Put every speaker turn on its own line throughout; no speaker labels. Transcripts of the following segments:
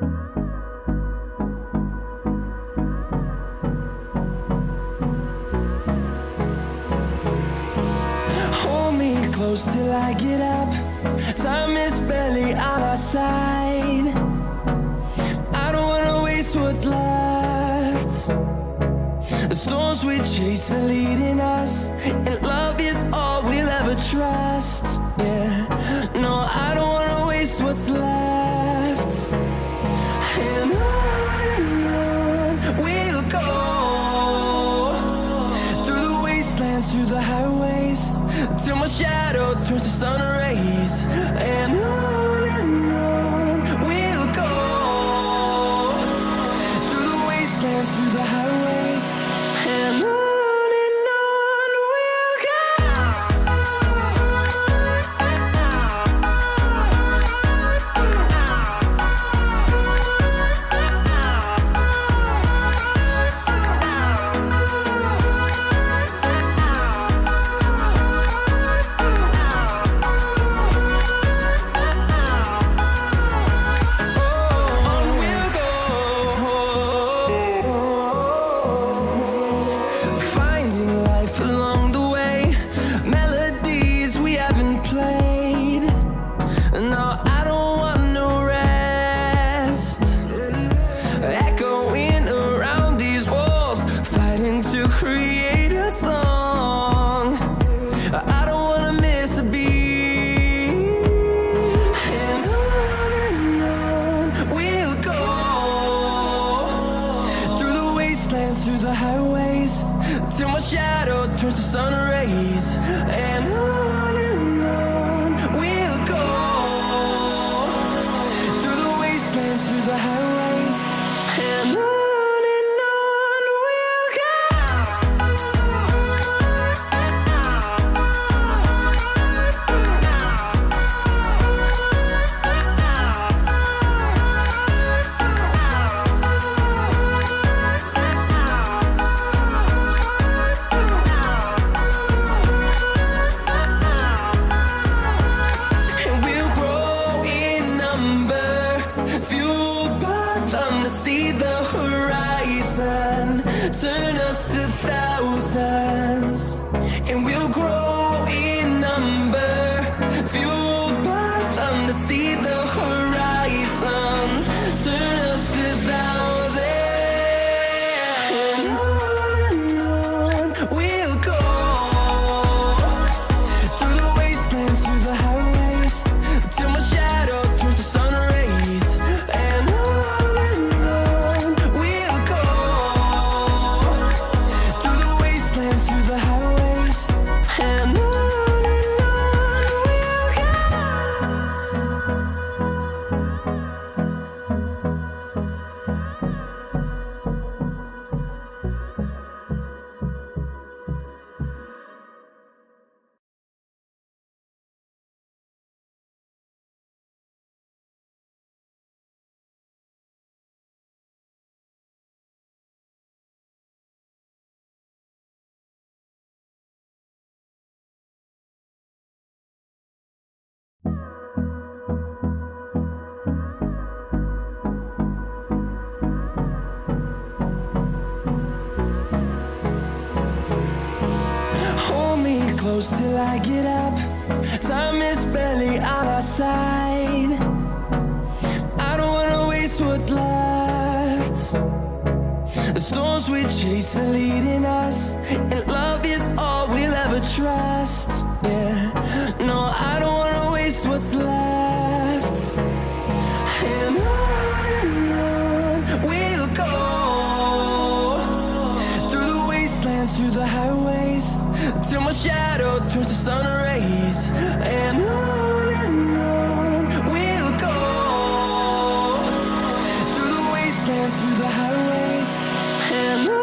Hold me close till I get up. Time is barely on our side. I don't wanna waste what's left. The storms we chase are leading us, and love is all we'll ever trust. Yeah, no, I don't wanna waste what's left. And on we'll go, through the wastelands, through the highways, till my shadow turns to sun rays. And on we'll go, through the wastelands, through the highways, and on we'll go. Create a song. I don't wanna miss a beat. And on we'll go, through the wastelands, through the highways, till my shadow turns to sun rays. And on we'll go, through the wastelands, through the highways, and on. Fueled by them to see the horizon, turn us to thousands, and we'll grow in number. Fueled by them to see the horizon, turn us to thousands, and on we'll go, through the wastelands, through the highways, till my shadow turns to sun rays. Close till I get up. Time is barely on our side. I don't wanna waste what's left. The storms we chase are leading us, and love is all we'll ever trust. Yeah, no, I don't wanna waste what's left. And on we'll go, through the wastelands, through the highways, till my shadow turns to sun rays. And on we'll go, through the wastelands, through the highways, and on.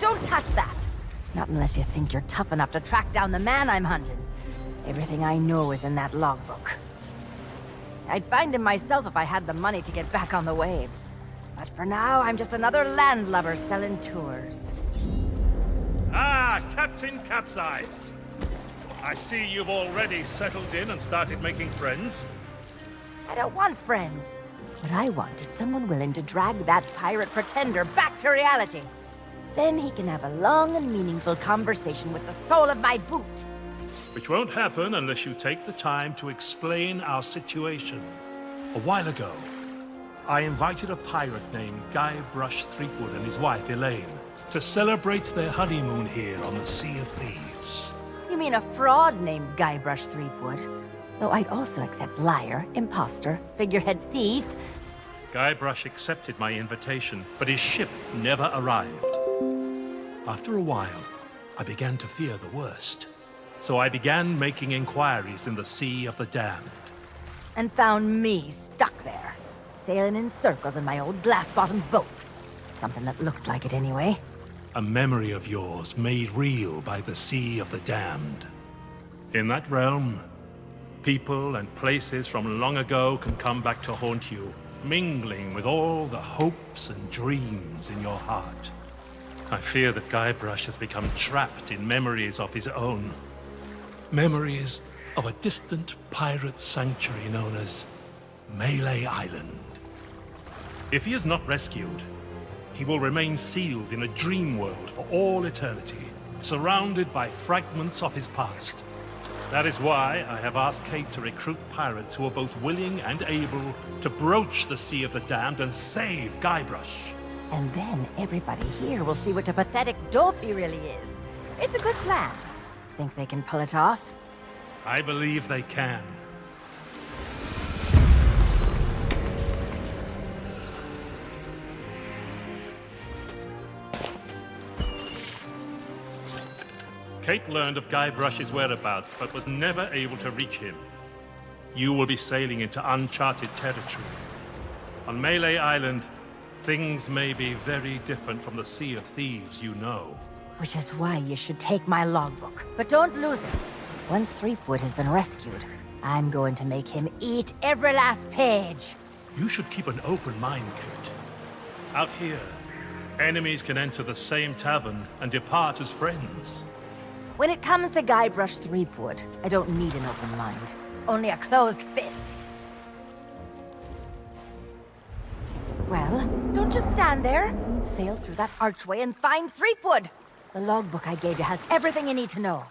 Don't touch that! Not unless you think you're tough enough to track down the man I'm hunting. Everything I know is in that logbook. I'd find him myself if I had the money to get back on the waves. But for now, I'm just another landlubber selling tours.
Ah, Captain Capsize. I see you've already settled in and started making friends.
I don't want friends. What I want is someone willing to drag that pirate pretender back to reality. Then he can have a long and meaningful conversation with the sole of my boot.
Which won't happen unless you take the time to explain our situation. A while ago, I invited a pirate named Guybrush Threepwood and his wife Elaine to celebrate their honeymoon here on the Sea of Thieves.
You mean a fraud named Guybrush Threepwood? Though I'd also accept liar, imposter, figurehead thief.
Guybrush accepted my invitation, but his ship never arrived. After a while, I began to fear the worst. So I began making inquiries in the Sea of the Damned.
And found me stuck there, sailing in circles in my old glass-bottomed boat. Something that looked like it anyway.
A memory of yours made real by the Sea of the Damned. In that realm, people and places from long ago can come back to haunt you, mingling with all the hopes and dreams in your heart. I fear that Guybrush has become trapped in memories of his own. Memories of a distant pirate sanctuary known as Melee Island. If he is not rescued, he will remain sealed in a dream world for all eternity, surrounded by fragments of his past. That is why I have asked Kate to recruit pirates who are both willing and able to broach the Sea of the Damned and save Guybrush.
And then everybody here will see what a pathetic dope he really is. It's a good plan. Think they can pull it off?
I believe they can. Kate learned of Guybrush's whereabouts, but was never able to reach him. You will be sailing into uncharted territory. On Melee Island, things may be very different from the Sea of Thieves you know.
Which is why you should take my logbook. But don't lose it. Once Threepwood has been rescued, I'm going to make him eat every last page.
You should keep an open mind, Kate. Out here, enemies can enter the same tavern and depart as friends.
When it comes to Guybrush Threepwood, I don't need an open mind. Only a closed fist. Well, don't just stand there. Sail through that archway and find Threepwood. The logbook I gave you has everything you need to know.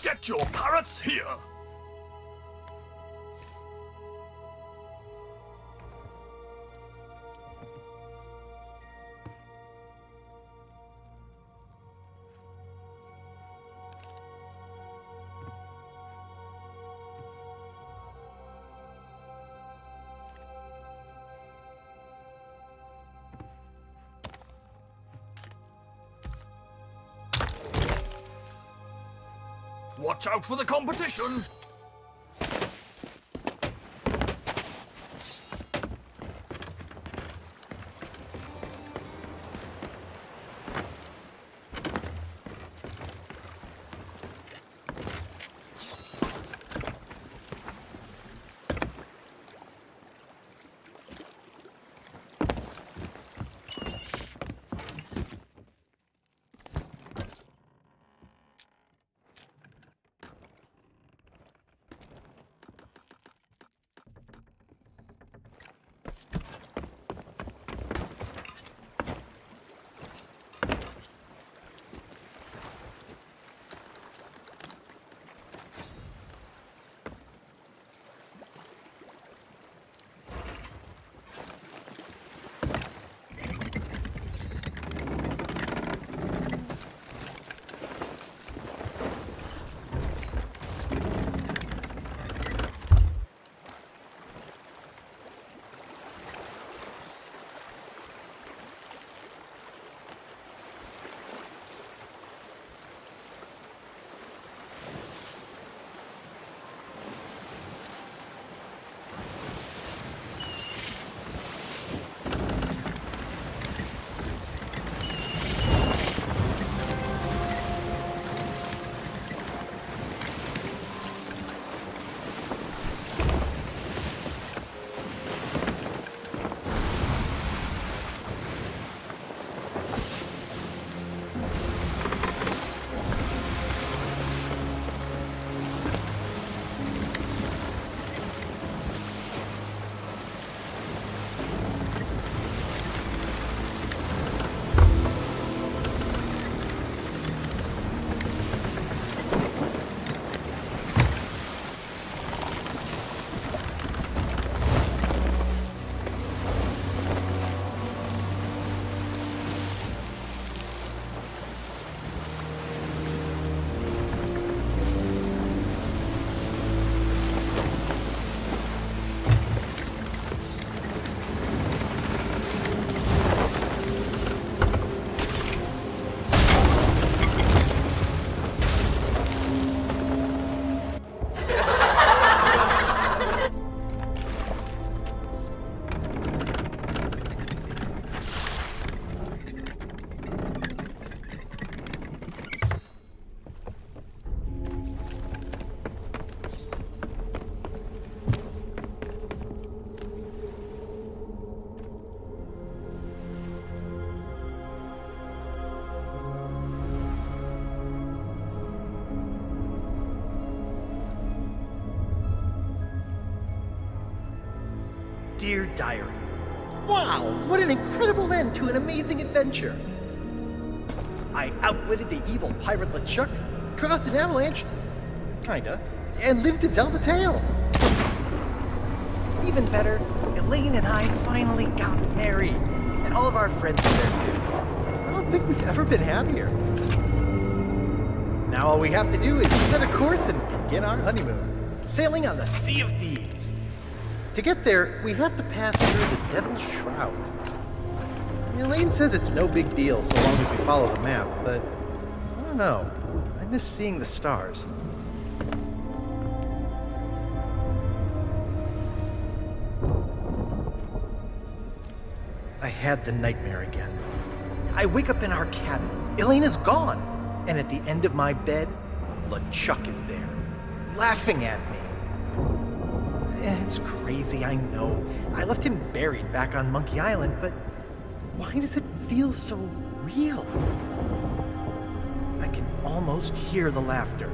Get your parrots here! Watch out for the competition!
Dear Diary, wow, what an incredible end to an amazing adventure. I outwitted the evil pirate LeChuck, caused an avalanche, kinda, and lived to tell the tale. Even better, Elaine and I finally got married, and all of our friends are there too. I don't think we've ever been happier. Now all we have to do is set a course and begin our honeymoon, sailing on the Sea of Thieves. To get there, we have to pass through the Devil's Shroud. Elaine says it's no big deal so long as we follow the map, but I don't know. I miss seeing the stars. I had the nightmare again. I wake up in our cabin. Elaine is gone. And at the end of my bed, LeChuck is there, laughing at me. It's crazy, I know. I left him buried back on Monkey Island, but why does it feel so real? I can almost hear the laughter.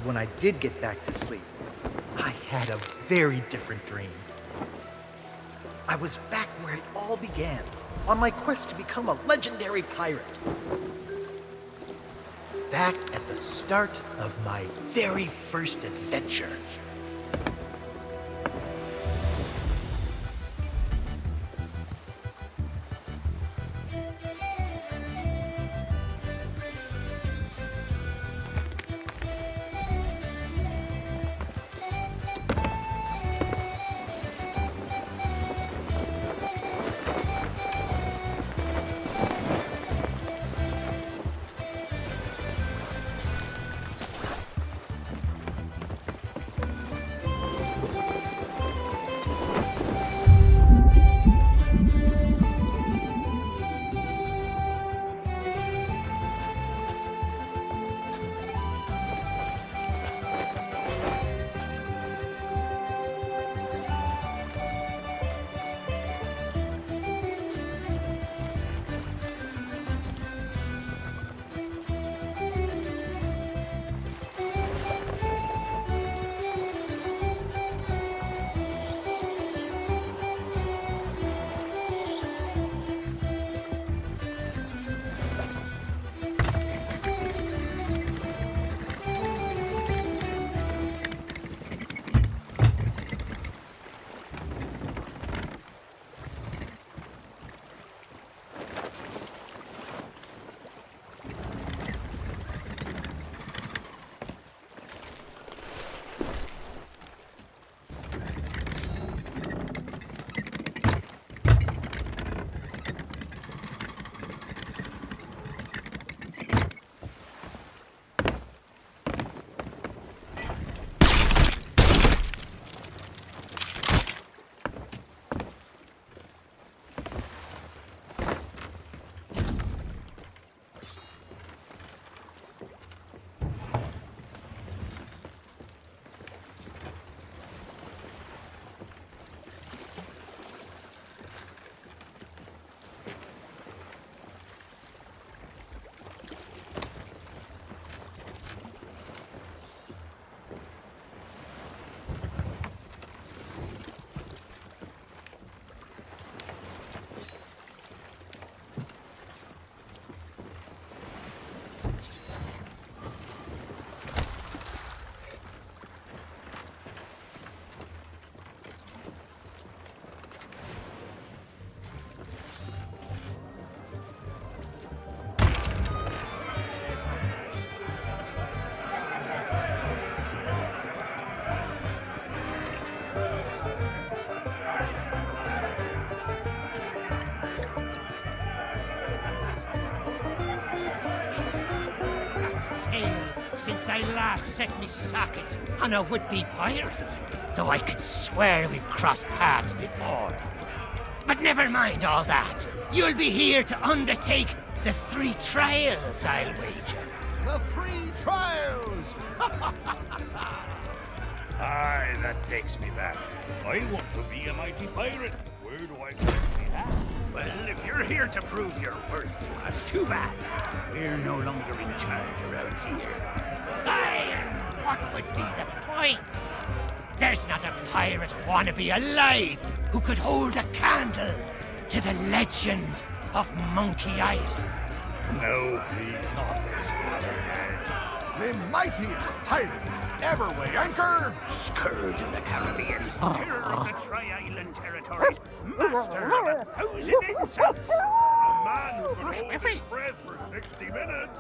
when I did get back to sleep, I had a very different dream. I was back where it all began, on my quest to become a legendary pirate. Back at the start of my very first adventure.
Since I last set me sockets on a would-be pirate, though I could swear we've crossed paths before. But never mind all that. You'll be here to undertake the 3 trials, I'll wager.
The 3 trials!
Aye, that takes me back. I want to be a mighty pirate. Where do I find me hat? Well, if you're here to prove your worth to us, too bad. We're no longer in charge around here.
Aye, and what would be the point? There's not a pirate wannabe alive who could hold a candle to the legend of Monkey Island.
No, please, not this one.
The mightiest pirate ever weigh anchor!
Scourge of the Caribbean, terror of the Tri-Island territory, master of 1,000 insults, a man who could hold his breath for 60 minutes,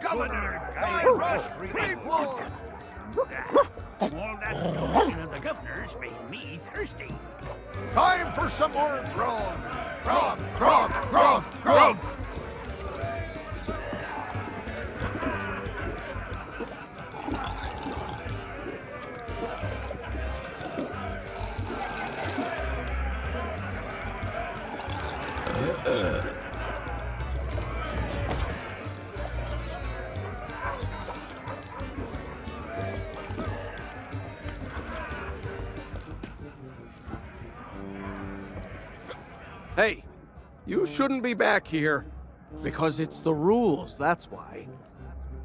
Governor Guy Rush
People!
All that notion of the governor's made me thirsty.
Time for some more grog! Grog, grog, grog, grog!
Hey, you shouldn't be back here. Because it's the rules, that's why.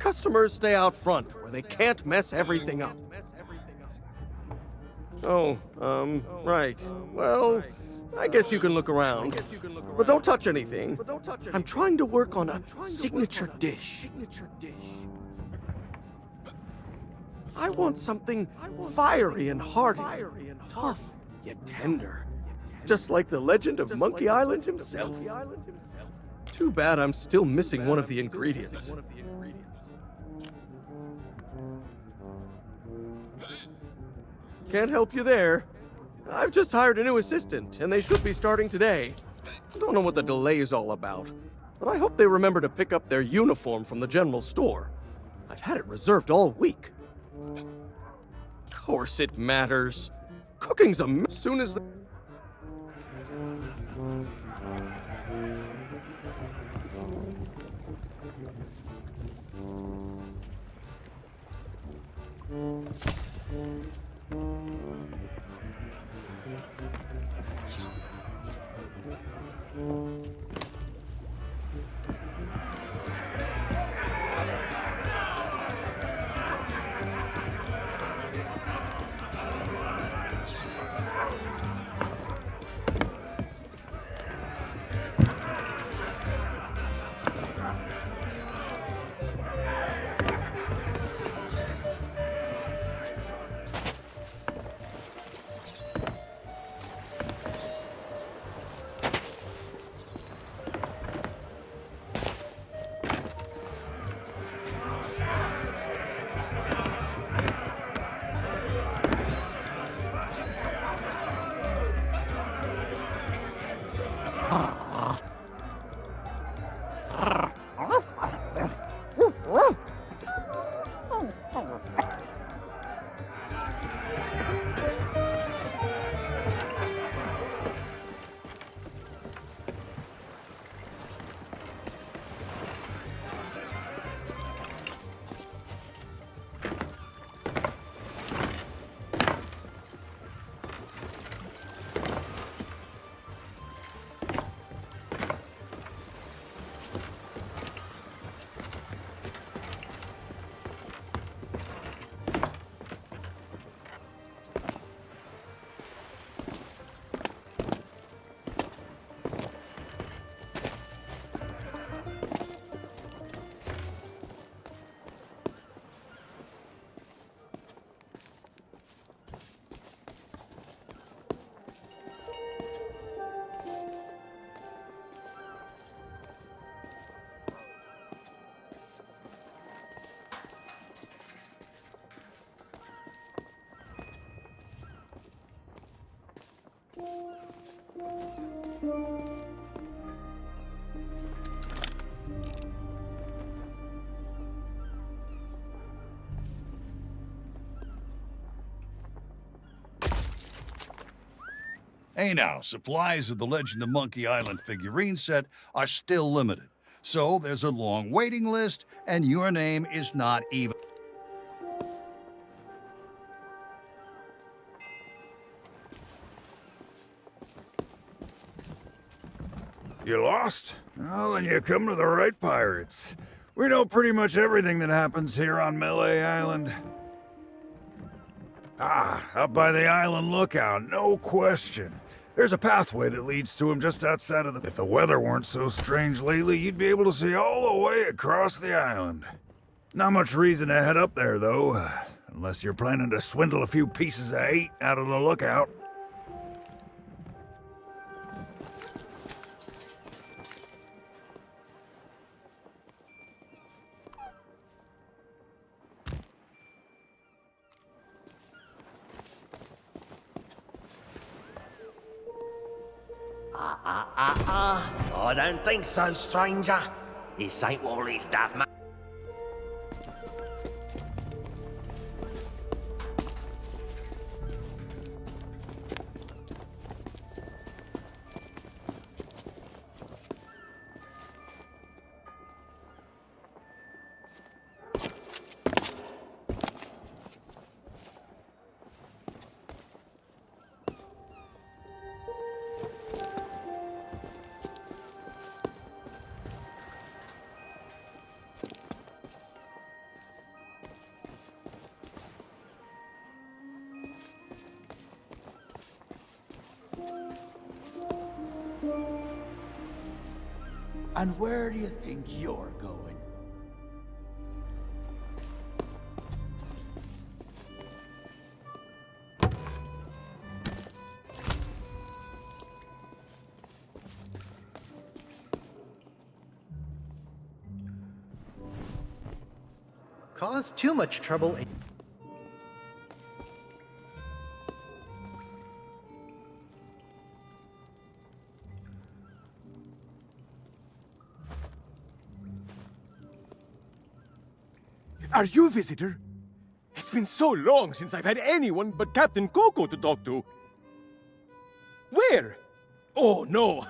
customers stay out front, where they can't mess everything up. Oh, right. Well, I guess you can look around. But don't touch anything. I'm trying to work on a signature dish. I want something fiery and hearty, tough yet tender. Just like the legend of Monkey Island himself. Too bad I'm still missing one of the ingredients. Can't help you there. I've just hired a new assistant, and they should be starting today. Don't know what the delay is all about, but I hope they remember to pick up their uniform from the general store. I've had it reserved all week. Of course it matters. Cooking's soon as the...
Hey now, supplies of the Legend of Monkey Island figurine set are still limited. So there's a long waiting list, and your name is not even...
You lost? Well, then you come to the right pirates. We know pretty much everything that happens here on Melee Island. Ah, up by the island lookout, no question. There's a pathway that leads to him just outside of the... If the weather weren't so strange lately, you'd be able to see all the way across the island. Not much reason to head up there, though, unless you're planning to swindle a few pieces of 8 out of the lookout.
I don't think so, stranger. This ain't Wally stuff, mate.
And where do you think you're going?
Cause too much trouble.
Are you a visitor? It's been so long since I've had anyone but Captain Coco to talk to. Where? Oh, no.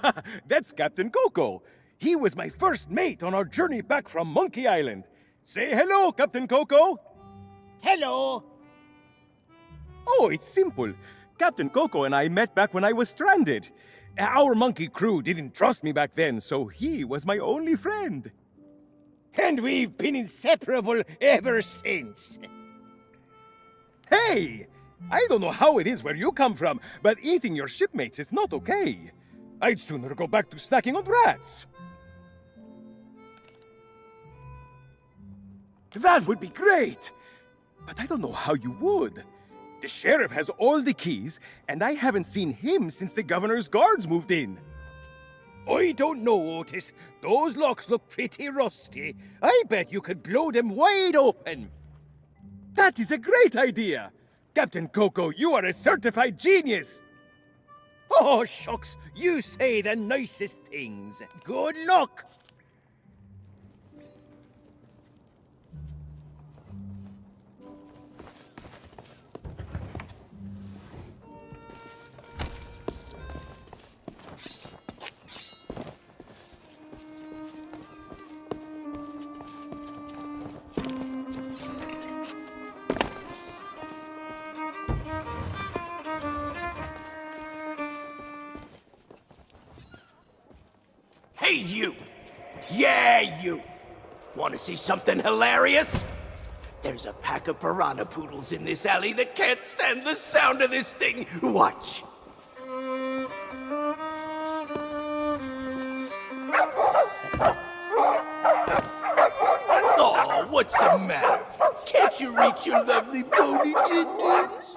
That's Captain Coco. He was my first mate on our journey back from Monkey Island. Say hello, Captain Coco.
Hello.
Oh, it's simple. Captain Coco and I met back when I was stranded. Our monkey crew didn't trust me back then, so he was my only friend.
And we've been inseparable ever since.
Hey! I don't know how it is where you come from, but eating your shipmates is not okay. I'd sooner go back to snacking on rats. That would be great! But I don't know how you would. The sheriff has all the keys, and I haven't seen him since the governor's guards moved in.
I don't know, Otis. Those locks look pretty rusty. I bet you could blow them wide open.
That is a great idea! Captain Coco, you are a certified genius!
Oh, shucks. You say the nicest things. Good luck.
Hey, you! Yeah, you! Want to see something hilarious? There's a pack of piranha poodles in this alley that can't stand the sound of this thing. Watch! Oh, what's the matter? Can't you reach your lovely bony din-dins?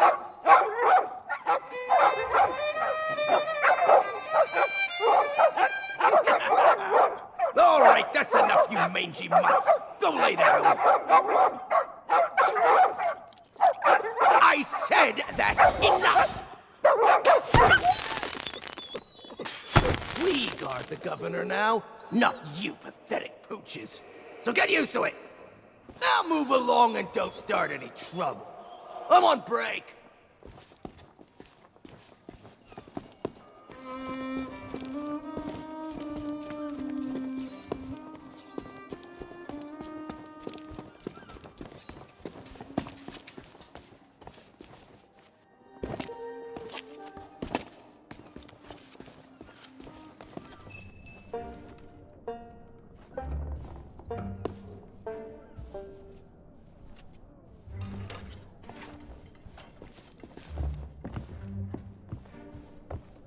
All right, that's enough, you mangy mutts. Go lay down. I said that's enough. We guard the governor now, not you pathetic pooches. So get used to it. Now move along and don't start any trouble. I'm on break.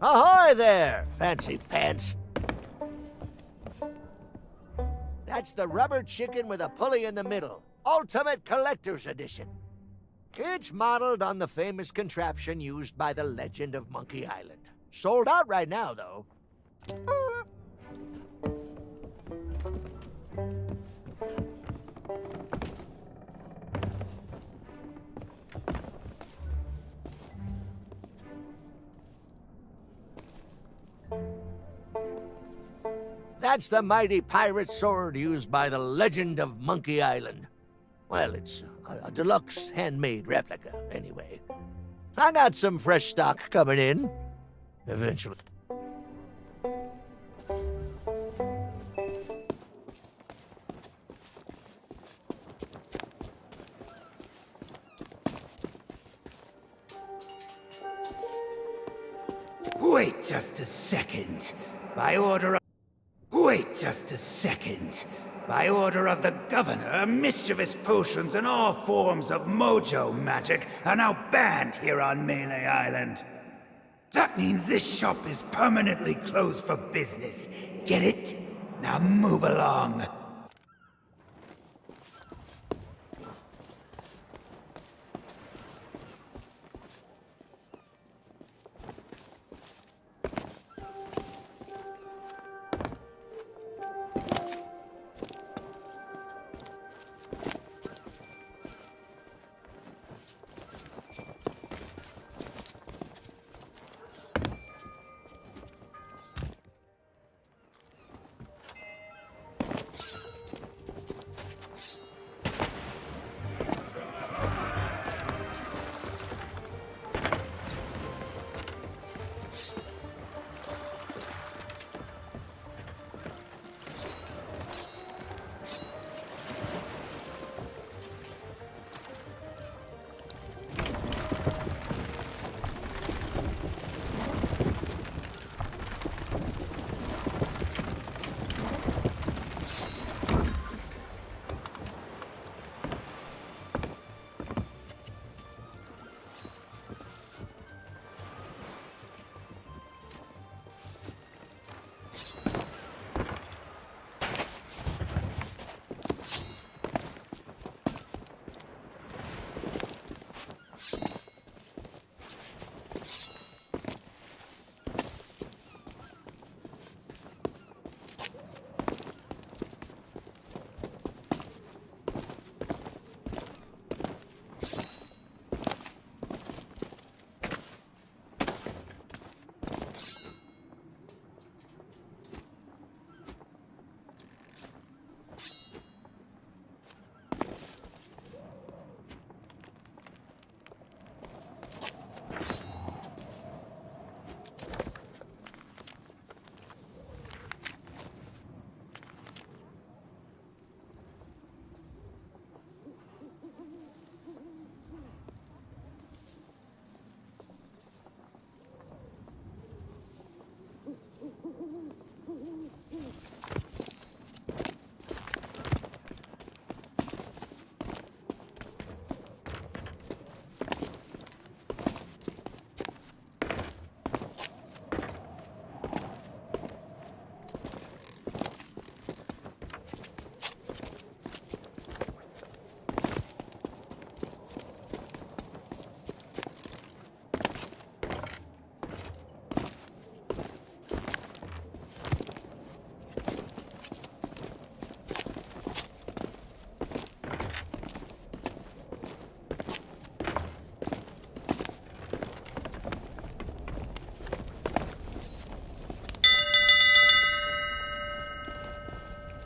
Ahoy there, fancy pants. That's the rubber chicken with a pulley in the middle. Ultimate Collector's Edition. It's modeled on the famous contraption used by the legend of Monkey Island. Sold out right now, though. That's the mighty pirate sword used by the legend of Monkey Island. Well, it's a deluxe handmade replica, anyway. I got some fresh stock coming in. Eventually.
Wait just a second. By order of... Wait just a second. By order of the governor, mischievous potions and all forms of mojo magic are now banned here on Melee Island. That means this shop is permanently closed for business. Get it? Now move along.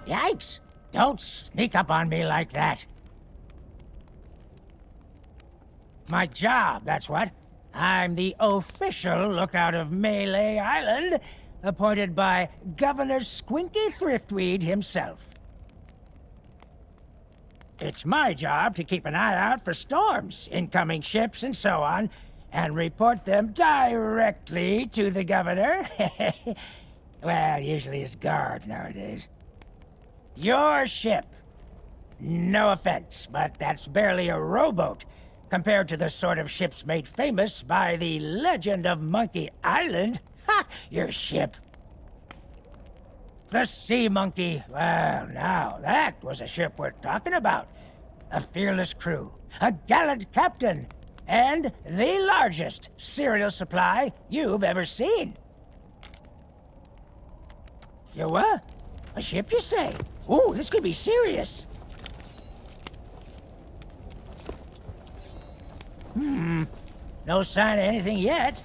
Yikes! Don't sneak up on me like that. My job, that's what. I'm the official lookout of Melee Island, appointed by Governor Squinky Thriftweed himself. It's my job to keep an eye out for storms, incoming ships, and so on, and report them directly to the governor. Well, usually his guards nowadays. Your ship. No offense, but that's barely a rowboat compared to the sort of ships made famous by the legend of Monkey Island. Ha! Your ship. The Sea Monkey. Well, now, that was a ship worth talking about. A fearless crew, a gallant captain, and the largest cereal supply you've ever seen. You what? A ship, you say? Ooh, this could be serious. No sign of anything yet.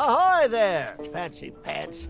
Ahoy there, fancy pants.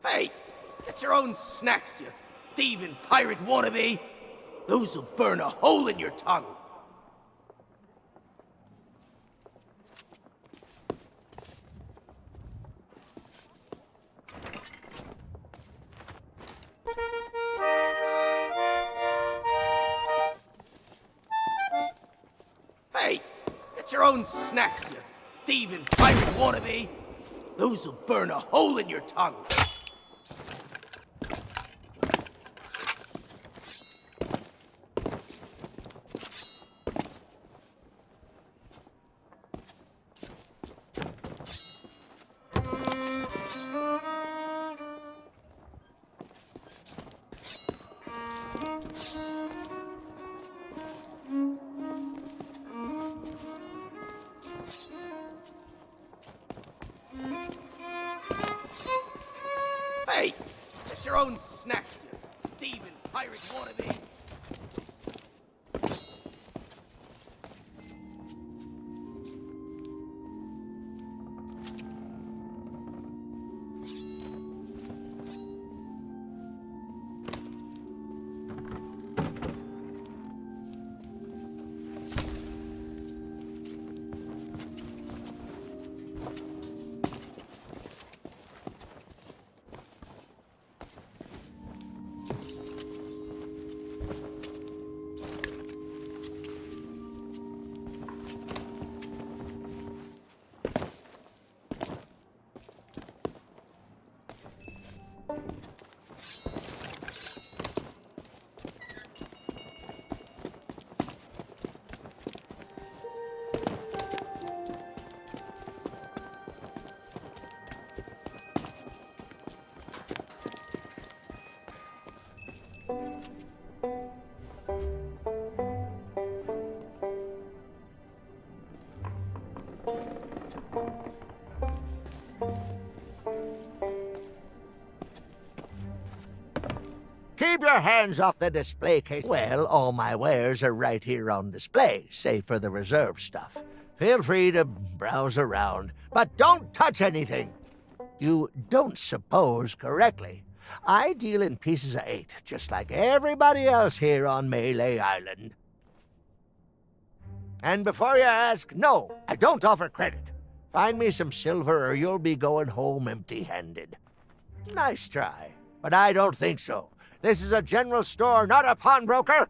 Hey, get your own snacks, you thieving pirate wannabe. Those'll burn a hole in your tongue. Hey, get your own snacks, you thieving pirate wannabe. Those'll burn a hole in your tongue. Hey, get your own snacks, you thieving pirate wannabe.
Keep your hands off the display case. Well, all my wares are right here on display, save for the reserve stuff. Feel free to browse around, but don't touch anything. You don't suppose correctly. I deal in pieces of 8, just like everybody else here on Melee Island. And before you ask, no, I don't offer credit. Find me some silver or you'll be going home empty-handed. Nice try, but I don't think so. This is a general store, not a pawnbroker.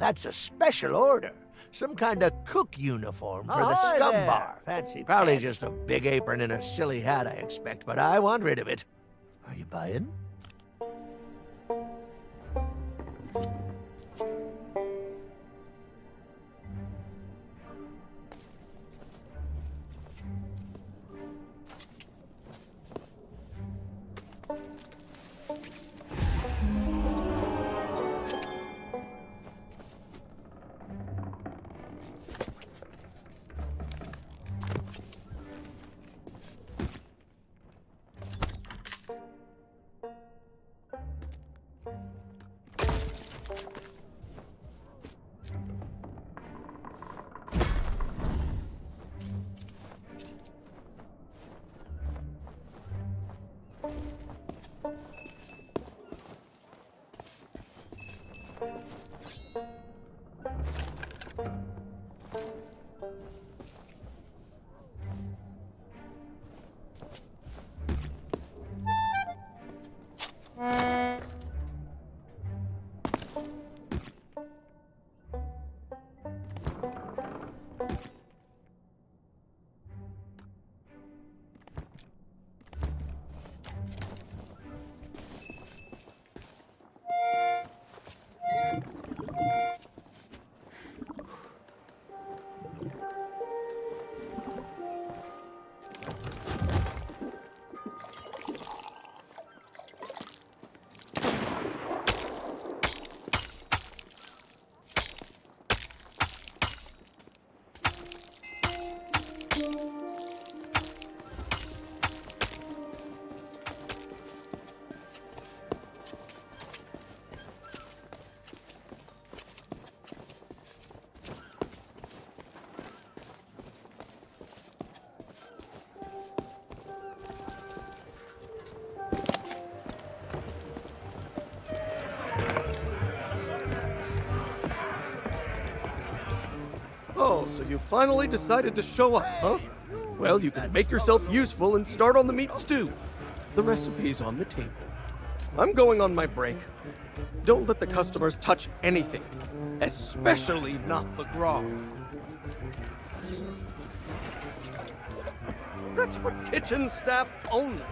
That's a special order. Some kind of cook uniform for the Ahoy scum there, bar. fancy Probably pants. just a big apron and a silly hat, I expect, but I want rid of it. Are you buying?
Oh, so you finally decided to show up, huh? Well, you can make yourself useful and start on the meat stew. The recipe's on the table. I'm going on my break. Don't let the customers touch anything, especially not the grog. That's for kitchen staff only.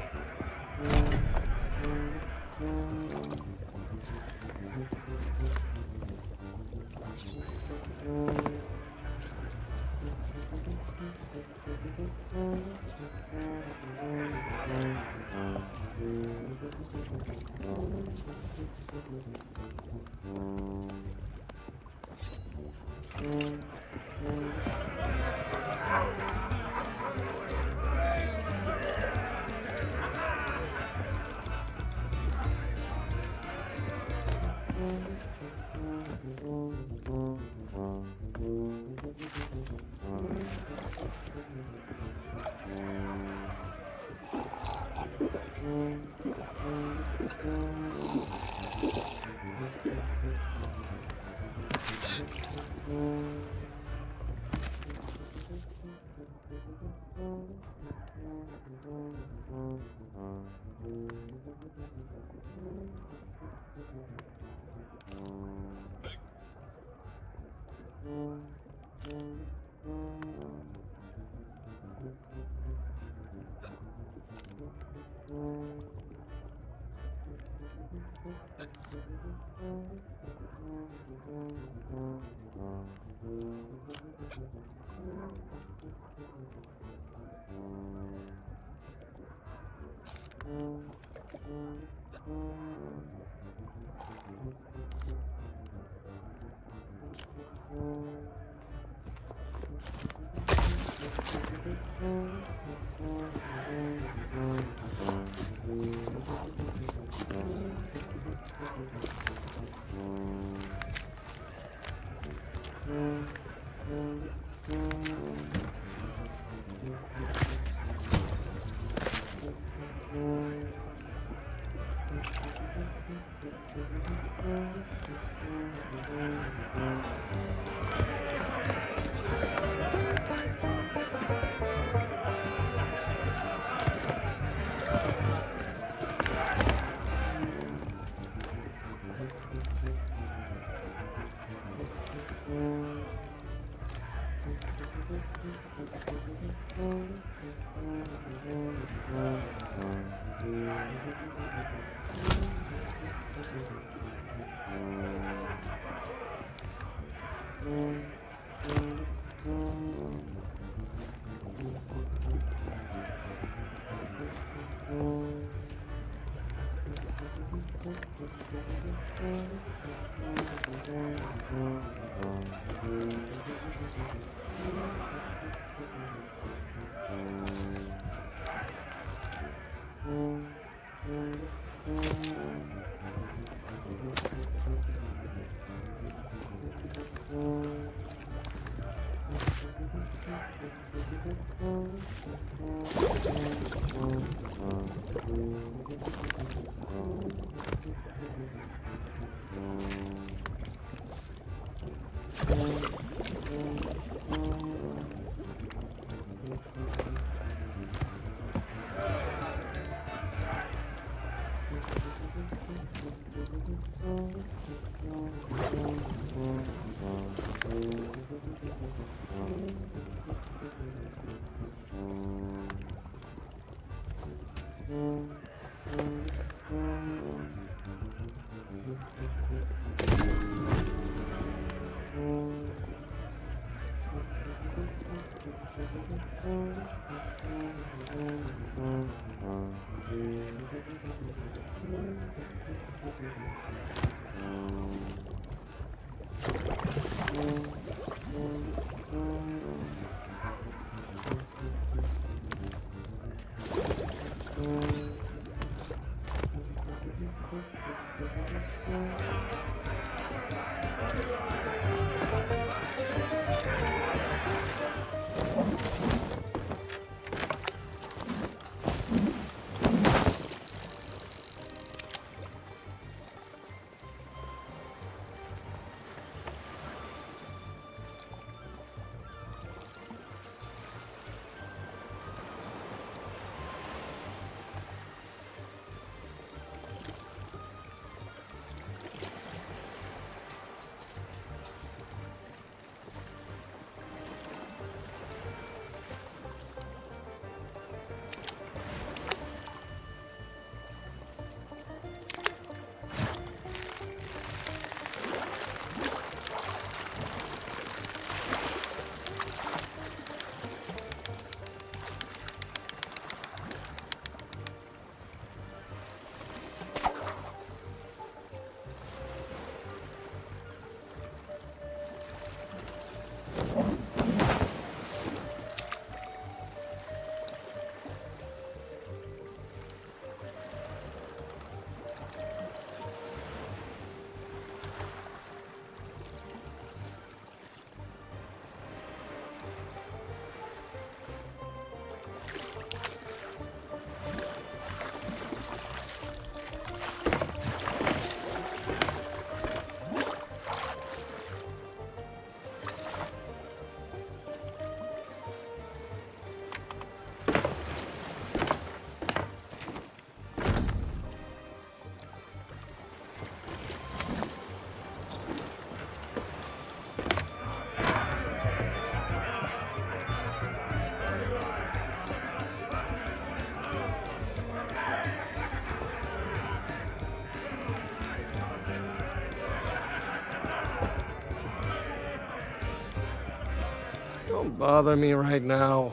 Don't bother me right now.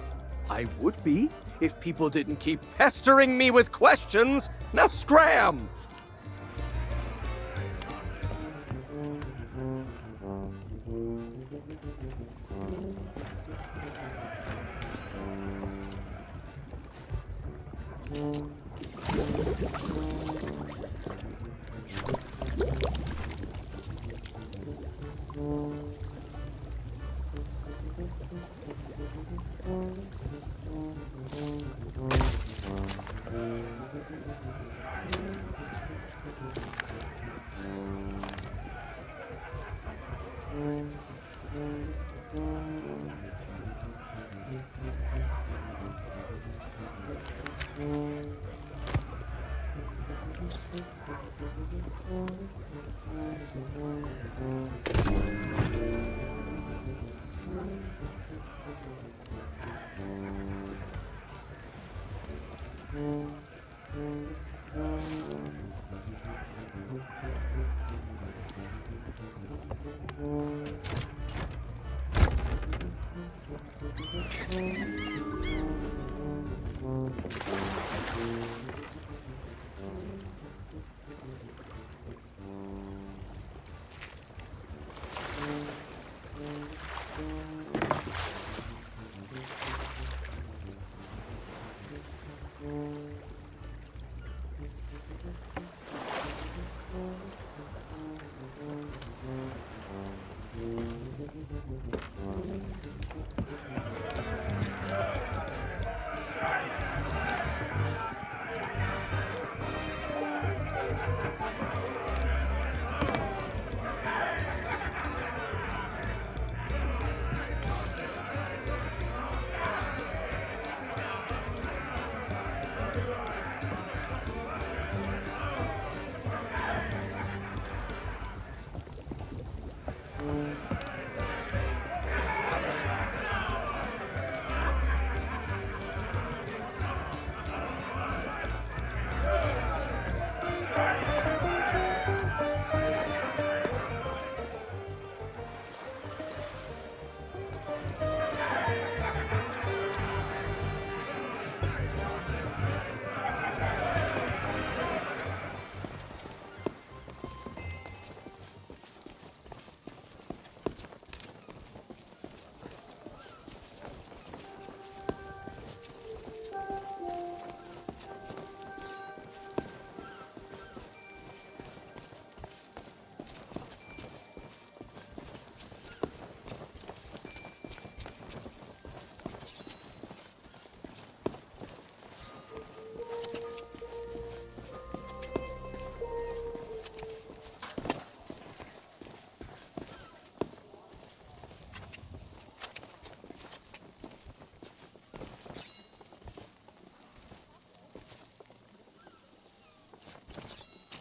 I would be if people didn't keep pestering me with questions. Now scram!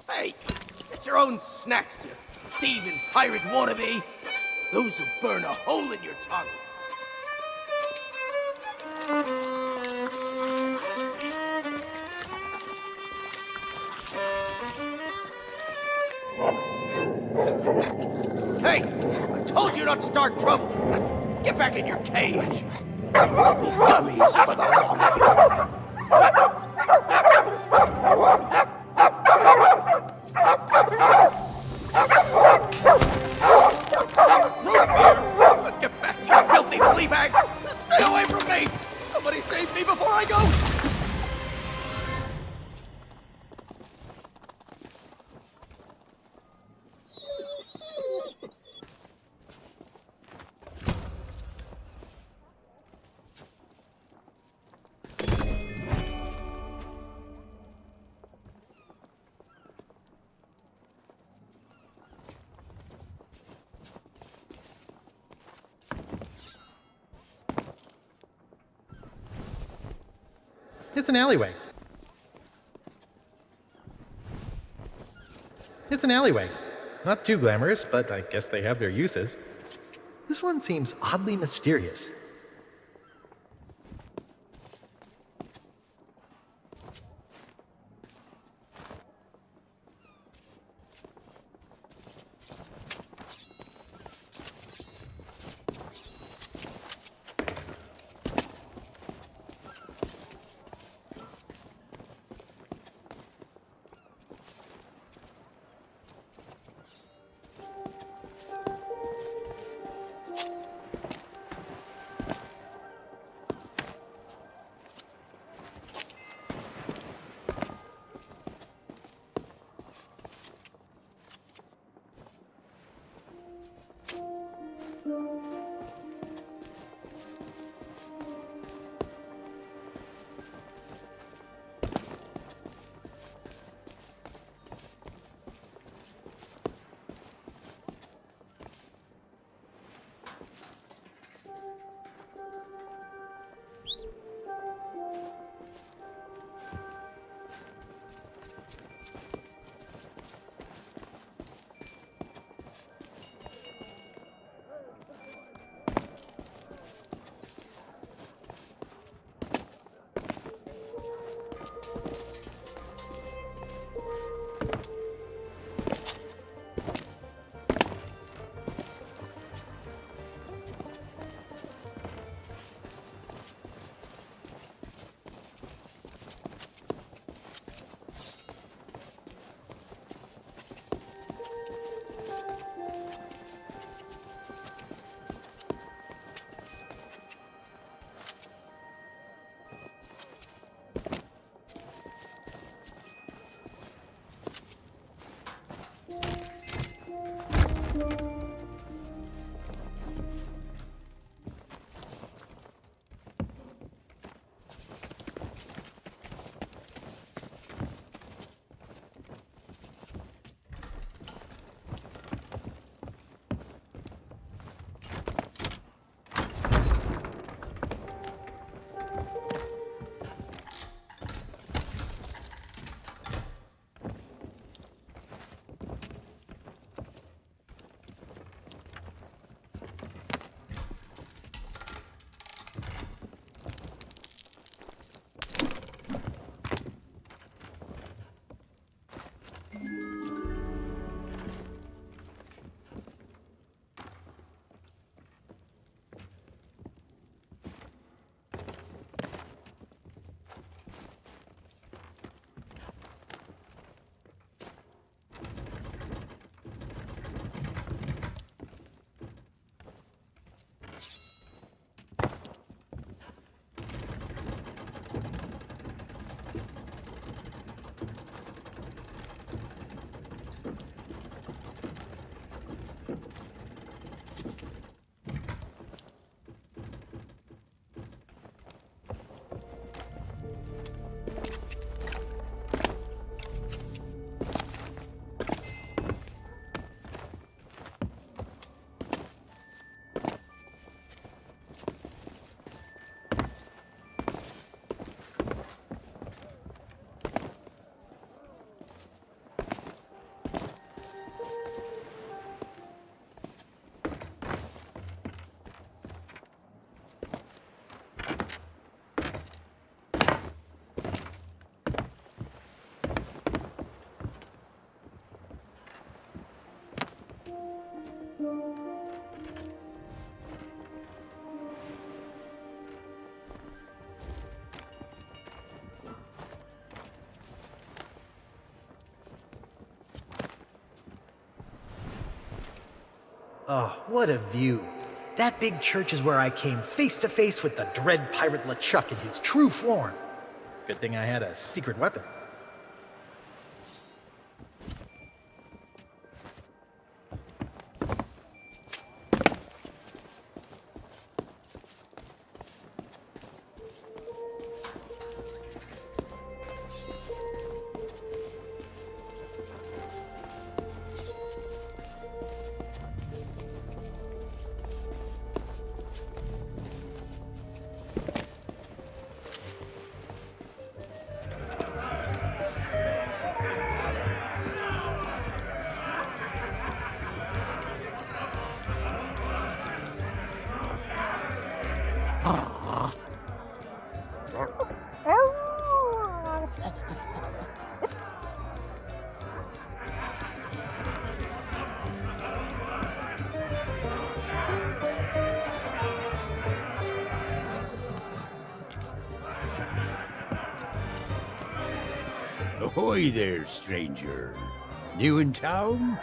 Hey, get your own snacks, you thieving pirate wannabe. Those who burn a hole in your tongue. Hey, I told you not to start trouble. Get back in your cage. Dummies for the lot of you. Root beer! Get back, you filthy flea bags! Stay away from me! Somebody save me before I go!
It's an alleyway. It's an alleyway. Not too glamorous, but I guess they have their uses. This one seems oddly mysterious. Oh, what a view. That big church is where I came face to face with the dread pirate LeChuck in his true form. Good thing I had a secret weapon.
Ahoy there, stranger. New in town?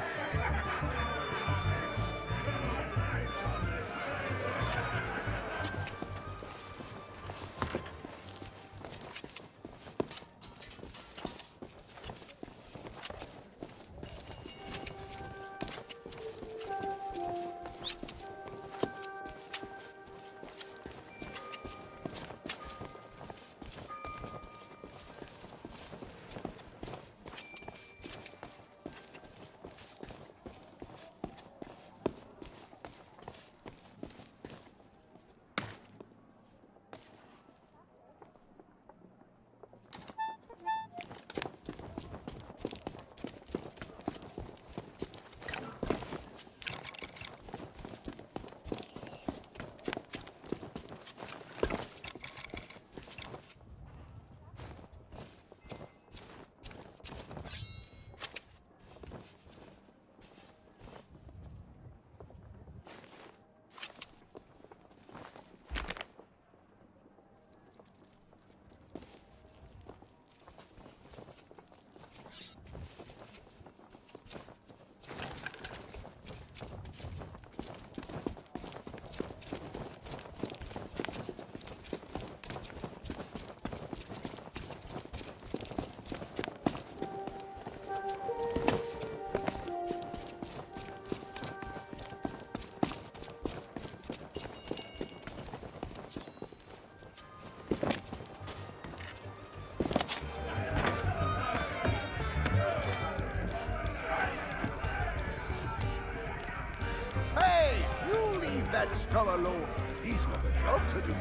skull alone. He's got a job to do.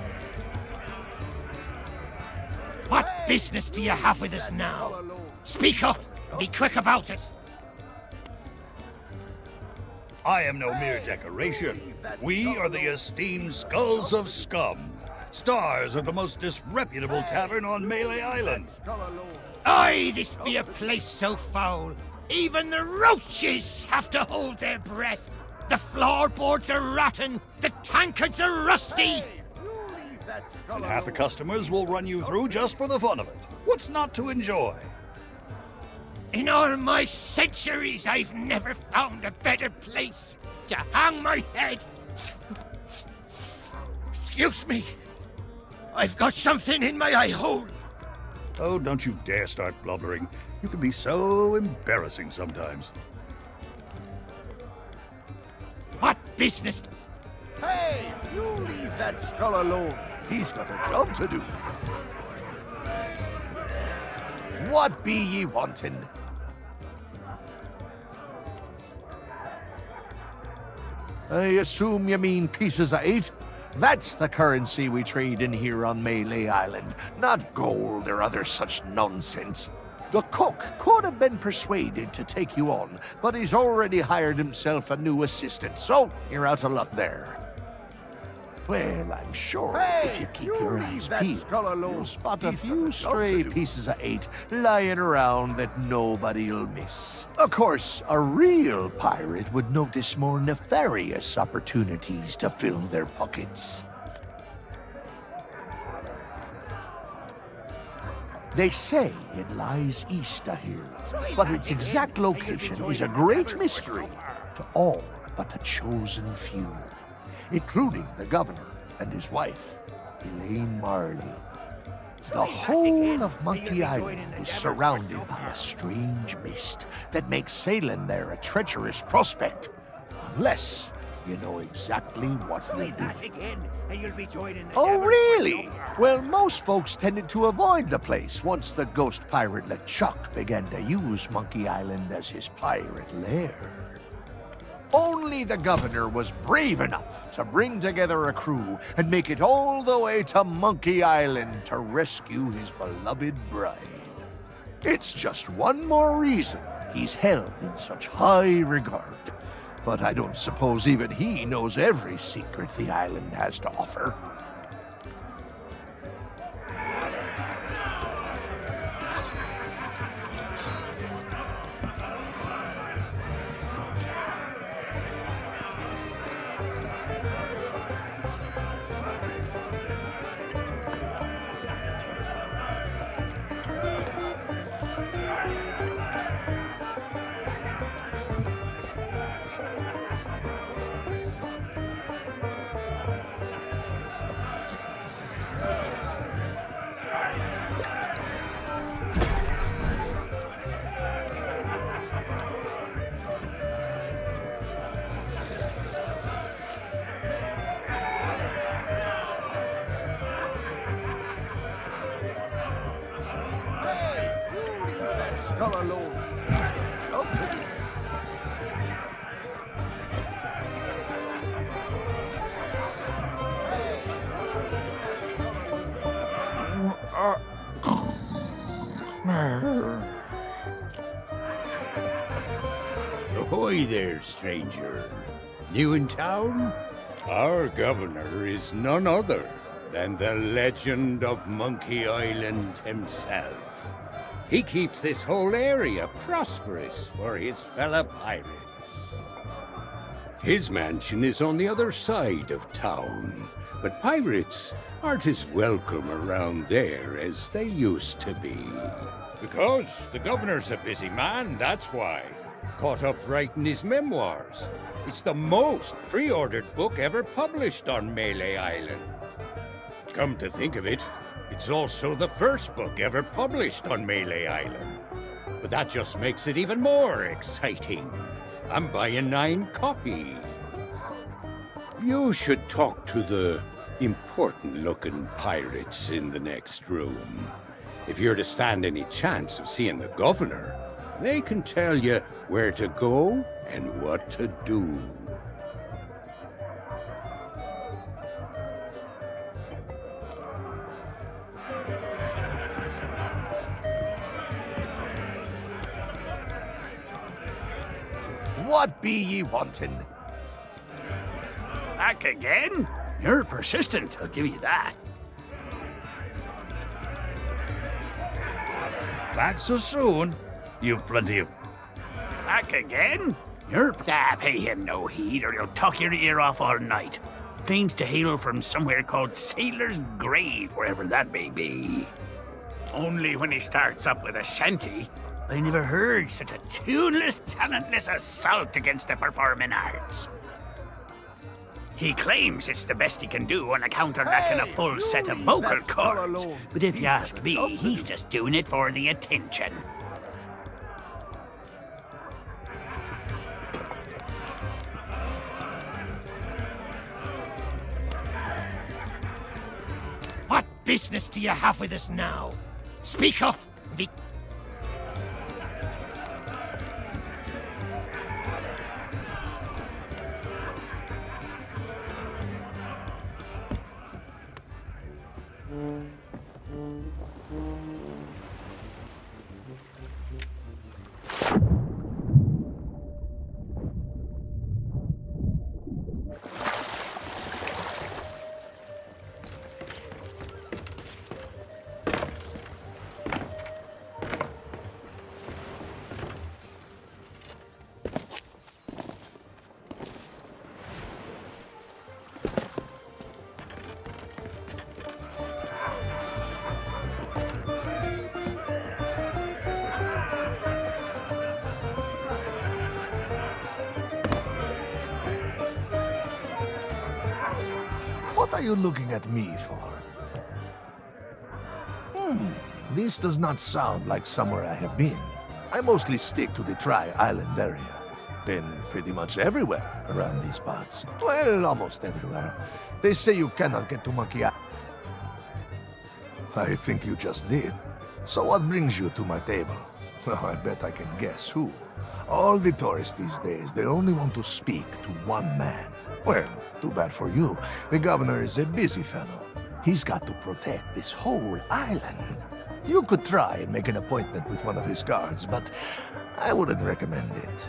What business do you have with us now? Speak up. Be quick about it.
I am no mere decoration. We are the esteemed Skulls of Scum, stars of the most disreputable tavern on Melee Island.
Aye, this be a place so foul. Even the roaches have to hold their breath. The floorboards are rotten. The tankards are rusty.
And half the customers will run you through just for the fun of it. What's not to enjoy?
In all my centuries, I've never found a better place to hang my head. Excuse me. I've got something in my eye hole.
Oh, don't you dare start blubbering. You can be so embarrassing sometimes.
What business?
Hey, you leave that skull alone. He's got a job to do. What be ye wanting? I assume you mean pieces of 8? That's the currency we trade in here on Melee Island, not gold or other such nonsense. The cook could have been persuaded to take you on, but he's already hired himself a new assistant, so you're out of luck there. Well, I'm sure if you keep your eyes peeled, you'll spot a few stray pieces of 8 lying around that nobody'll miss. Of course, a real pirate would notice more nefarious opportunities to fill their pockets. They say it lies east of here, but its exact location is a great mystery to all but the chosen few, including the governor and his wife, Elaine Marley. The whole of Monkey Island is surrounded by a strange mist that makes sailing there a treacherous prospect, unless you know exactly what you'll do. Oh, really? Well, most folks tended to avoid the place once the ghost pirate LeChuck began to use Monkey Island as his pirate lair. Only the governor was brave enough to bring together a crew and make it all the way to Monkey Island to rescue his beloved bride. It's just one more reason he's held in such high regard. But I don't suppose even he knows every secret the island has to offer. Skull alone. He's got a job to do.
Ahoy there, stranger. New in town? Our governor is none other than the legend of Monkey Island himself. He keeps this whole area prosperous for his fellow pirates. His mansion is on the other side of town, but pirates aren't as welcome around there as they used to be. Because the governor's a busy man, that's why. Caught up writing his memoirs. It's the most pre-ordered book ever published on Melee Island. Come to think of it, it's also the first book ever published on Melee Island. But that just makes it even more exciting. I'm buying 9 copies. You should talk to the important-looking pirates in the next room. If you're to stand any chance of seeing the governor, they can tell you where to go and what to do.
What be ye wanting?
Back again? You're persistent, I'll give you that.
Back so soon? You've plenty of...
Back again? You're... Ah, pay him no heed, or he'll talk your ear off all night. Claims to hail from somewhere called Sailor's Grave, wherever that may be. Only when he starts up with a shanty, I never heard such a tuneless, talentless assault against the performing arts. He claims it's the best he can do on account of lacking a full set of vocal cords. But if you ask me, he's just doing it for the attention.
What business do you have with us now? Speak up!
What are you looking at me for? This does not sound like somewhere I have been. I mostly stick to the Tri-Island area. Been pretty much everywhere around these parts. Well, almost everywhere. They say you cannot get to Monkey Island. I think you just did. So what brings you to my table? Well, I bet I can guess who. All the tourists these days, they only want to speak to one man. Well, too bad for you. The governor is a busy fellow. He's got to protect this whole island. You could try and make an appointment with one of his guards, but I wouldn't recommend it.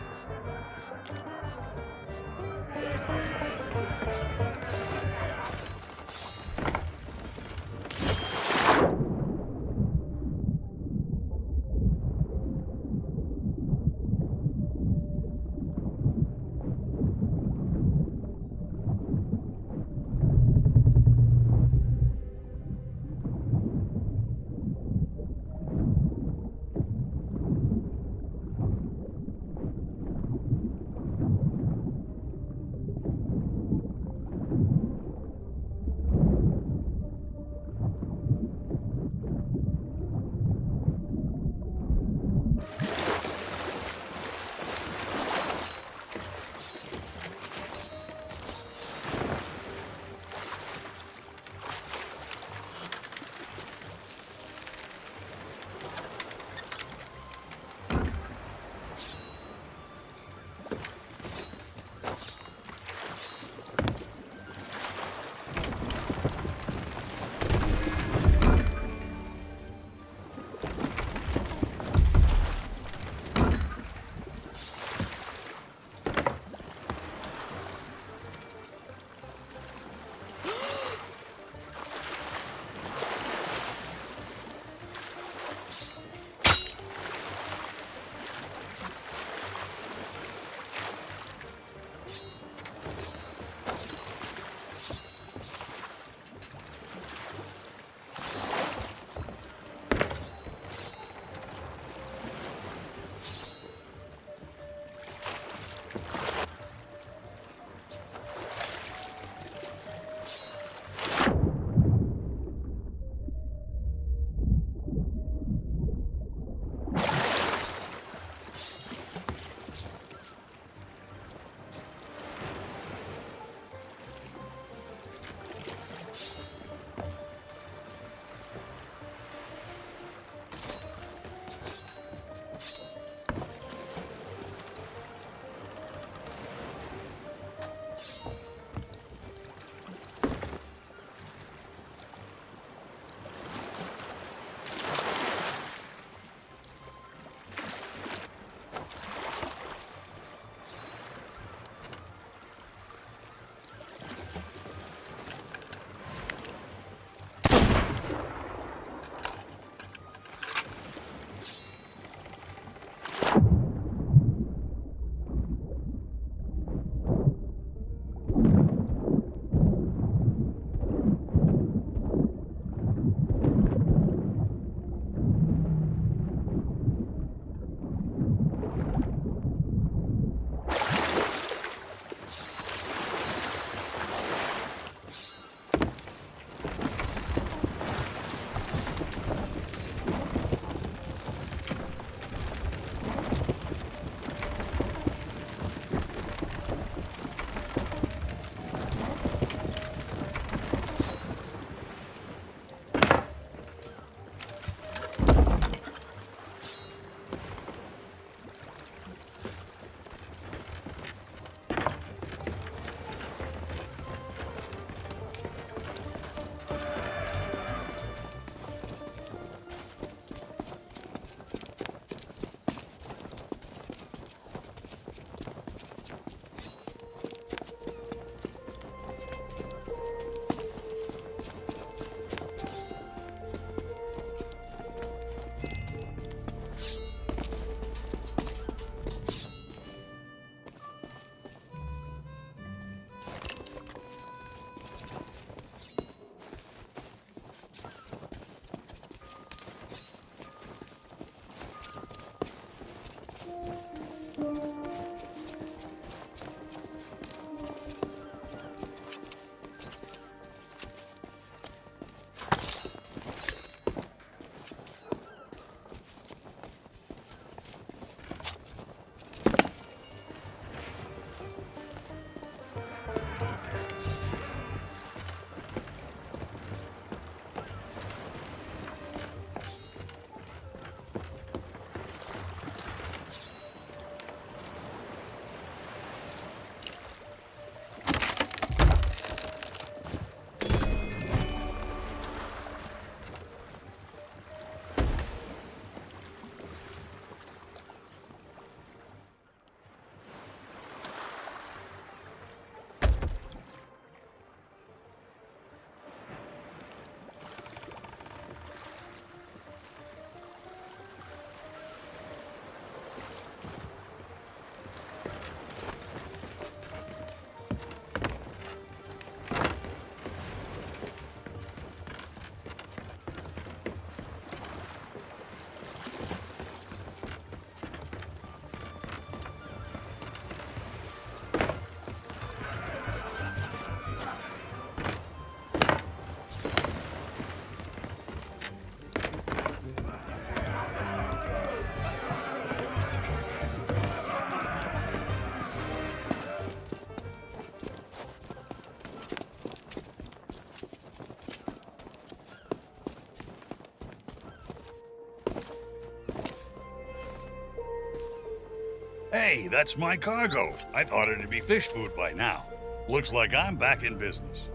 Hey, that's my cargo. I thought it'd be fish food by now. Looks like I'm back in business.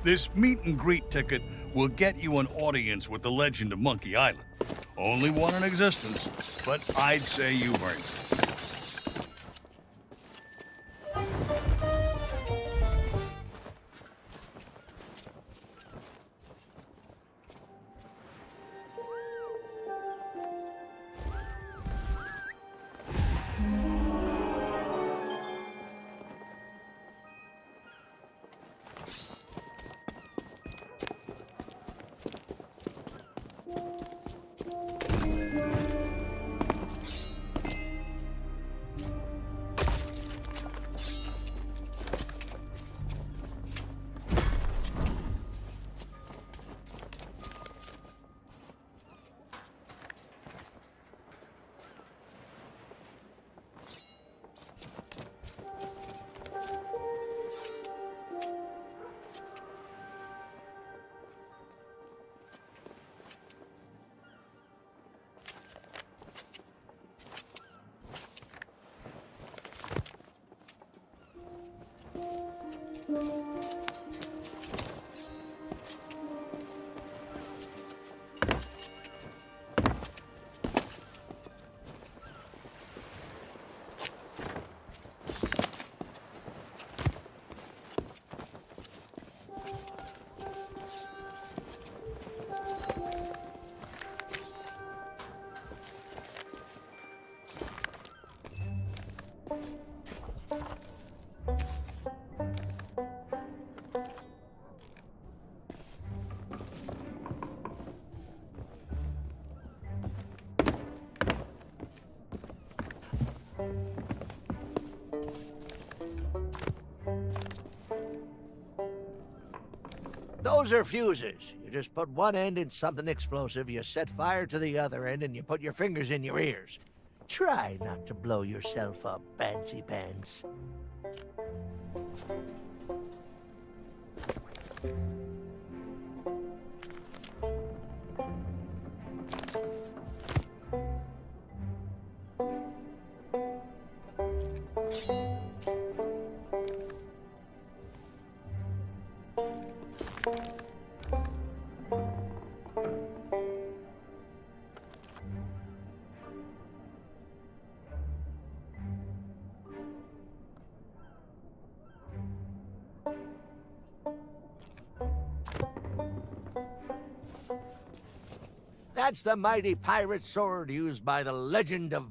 This meet and greet ticket will get you an audience with the legend of Monkey Island. Only one in existence, but I'd say you've earned it.
Those are fuses. You just put one end in something explosive, you set fire to the other end, and you put your fingers in your ears. Try not to blow yourself up, fancy pants. That's the mighty pirate sword used by the legend of...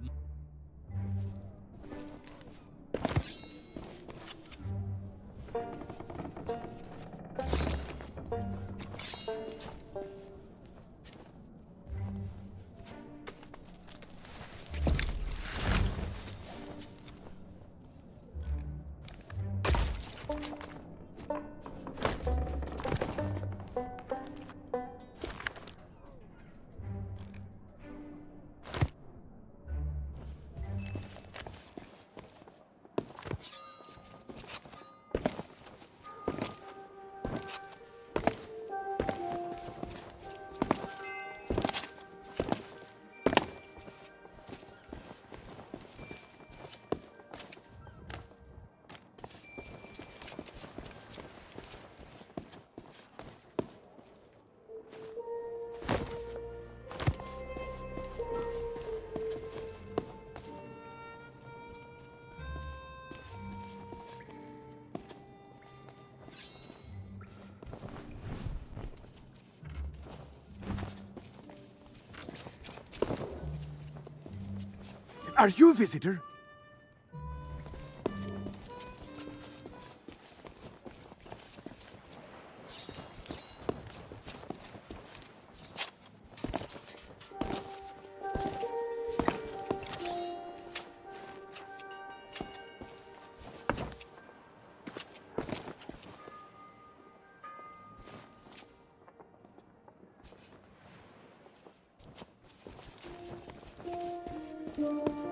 Are you a visitor?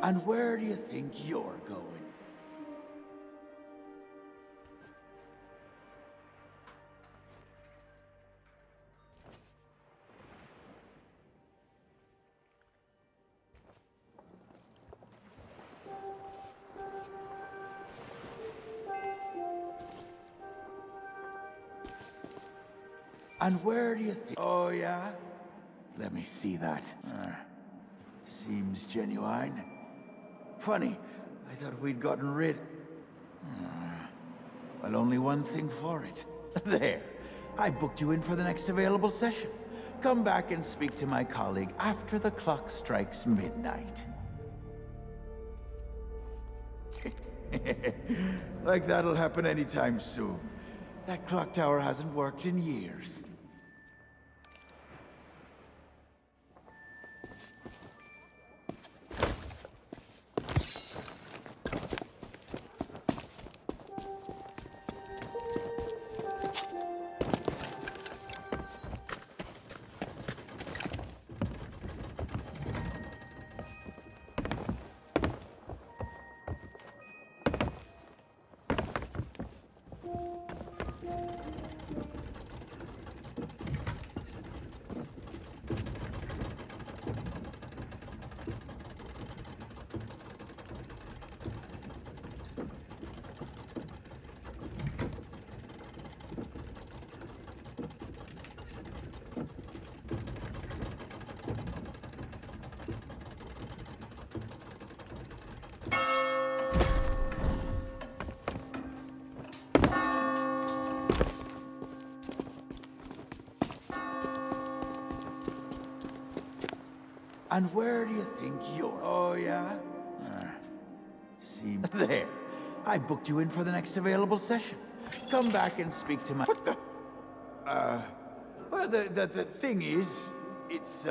And where do you think you're going? And where do you think? Oh, yeah? Let me see that. Seems genuine. Funny, I thought we'd gotten rid... Well, only one thing for it. There. I booked you in for the next available session. Come back and speak to my colleague after the clock strikes midnight. Like that'll happen anytime soon. That clock tower hasn't worked in years. And where do you think you're... Oh, yeah? See... There. I booked you in for the next available session. Come back and speak to my... What the... Well, the thing is, it's,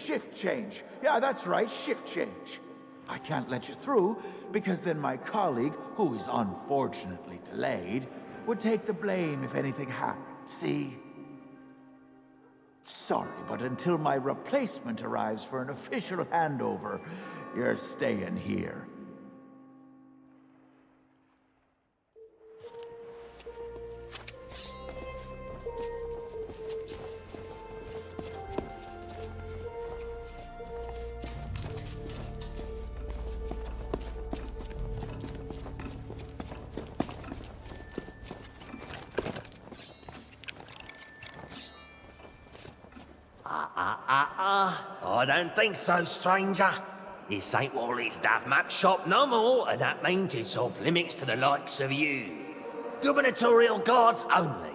shift change. Yeah, that's right, shift change. I can't let you through, because then my colleague, who is unfortunately delayed, would take the blame if anything happened, see? Sorry, but until my replacement arrives for an official handover, you're staying here.
I don't think so, stranger. This ain't Wally's Duff Map shop no more, and that means it's off limits to the likes of you. Gubernatorial guards only.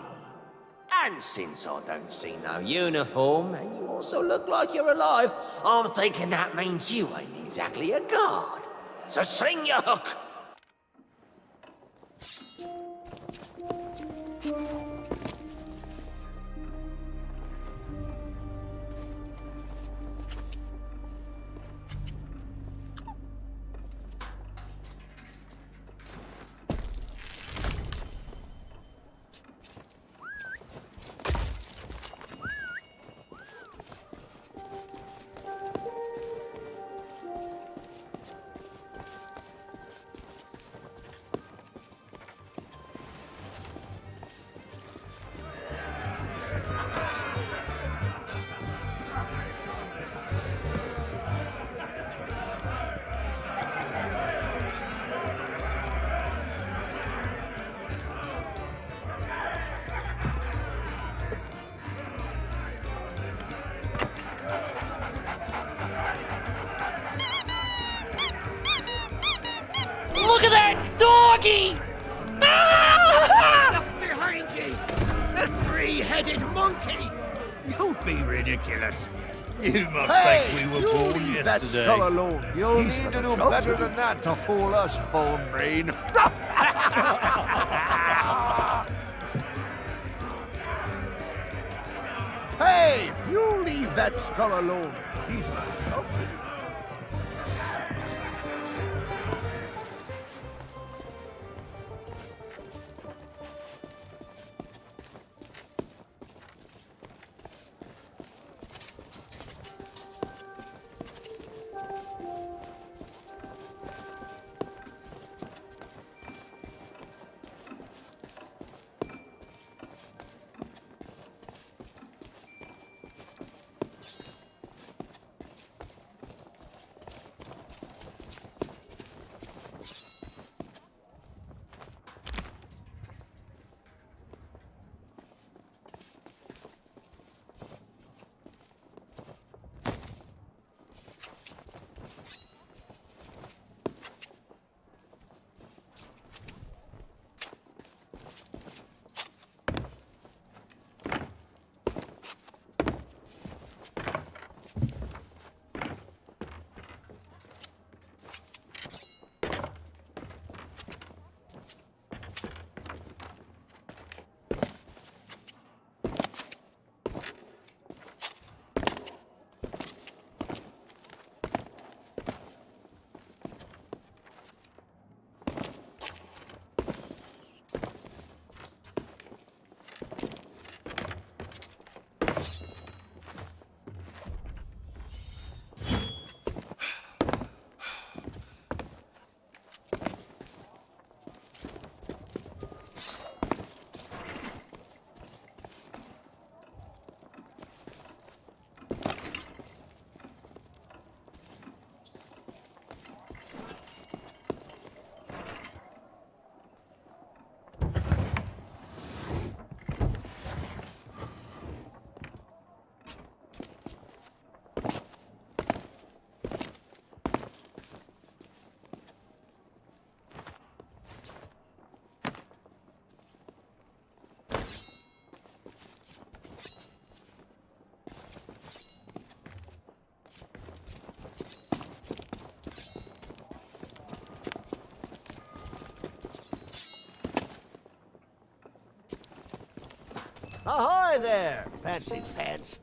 And since I don't see no uniform, and you also look like you're alive, I'm thinking that means you ain't exactly a guard. So sing your hook!
Look at that doggy!
Look behind you! The three-headed monkey!
Don't be ridiculous.
You must
Hey,
think we were
you
born
leave that
yesterday.
skull alone. You'll need to do better than that to fool us, Bone Brain. Hey, you leave that skull alone. He's not helping. Ahoy there, fancy pants.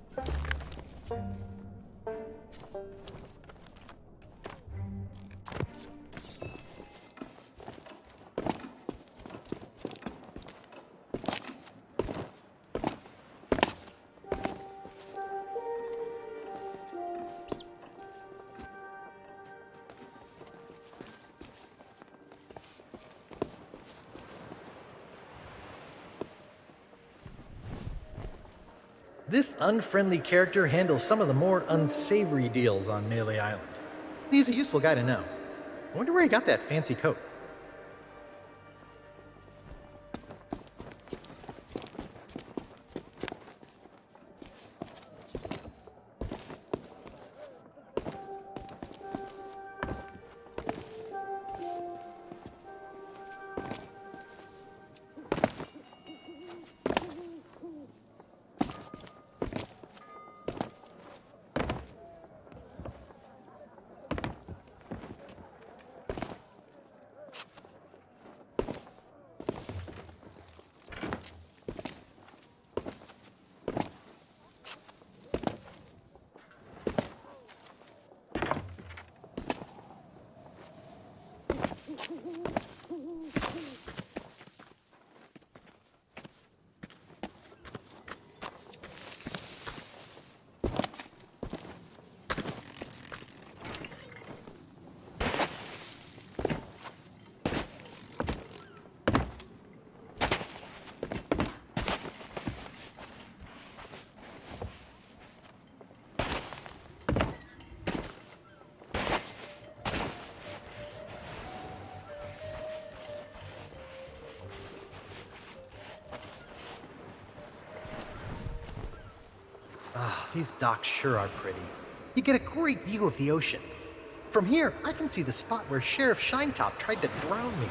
This unfriendly character handles some of the more unsavory deals on Melee Island. He's a useful guy to know. I wonder where he got that fancy coat. Ah, these docks sure are pretty. You get a great view of the ocean. From here, I can see the spot where Sheriff Shinetop tried to drown me.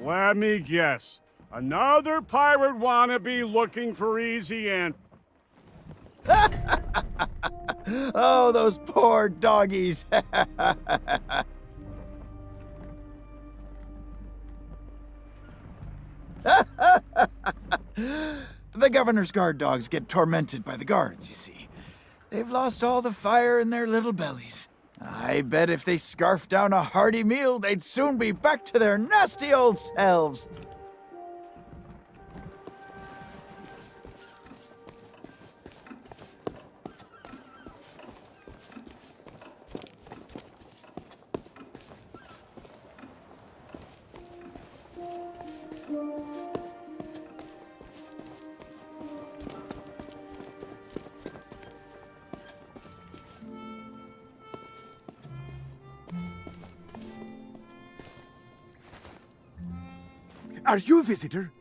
Let me guess. Another pirate wannabe looking for easy and...
Oh, those poor doggies. The governor's guard dogs get tormented by the guards, you see. They've lost all the fire in their little bellies. I bet if they scarfed down a hearty meal, they'd soon be back to their nasty old selves.
Are you a visitor?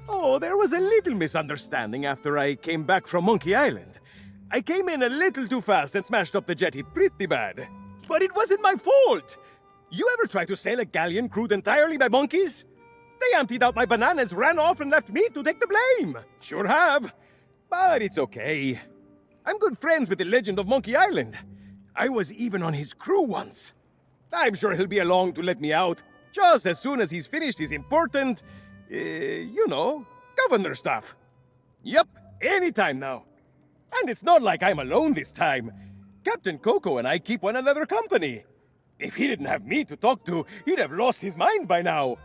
Oh, there was a little misunderstanding after I came back from Monkey Island. I came in a little too fast and smashed up the jetty pretty bad. But it wasn't my fault! You ever try to sail a galleon crewed entirely by monkeys? They emptied out my bananas, ran off, and left me to take the blame. Sure have. But it's okay. I'm good friends with the legend of Monkey Island. I was even on his crew once. I'm sure he'll be along to let me out, just as soon as he's finished his important, governor stuff. Yep, anytime now. And it's not like I'm alone this time. Captain Coco and I keep one another company. If he didn't have me to talk to, he'd have lost his mind by now.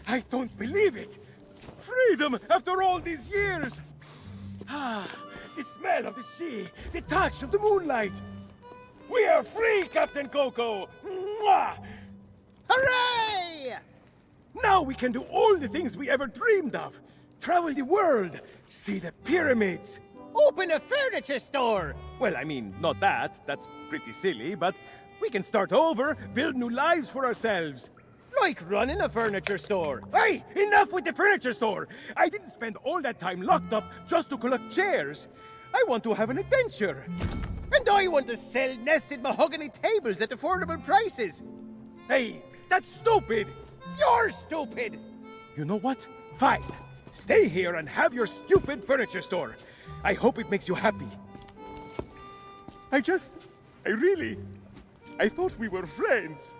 I don't believe it! Freedom after all these years! Ah, the smell of the sea, the touch of the moonlight! We are free, Captain Coco! Mwah! Hooray! Now we can do all the things we ever dreamed of. Travel the world, see the pyramids.
Open a furniture store!
Well, I mean, not that. That's pretty silly, but we can start over, build new lives for ourselves. Like running a furniture store. Hey, enough with the furniture store! I didn't spend all that time locked up just to collect chairs. I want to have an adventure. And I want to sell nested mahogany tables at affordable prices. Hey, that's stupid! You're stupid! You know what? Fine. Stay here and have your stupid furniture store. I hope it makes you happy. I thought we were friends.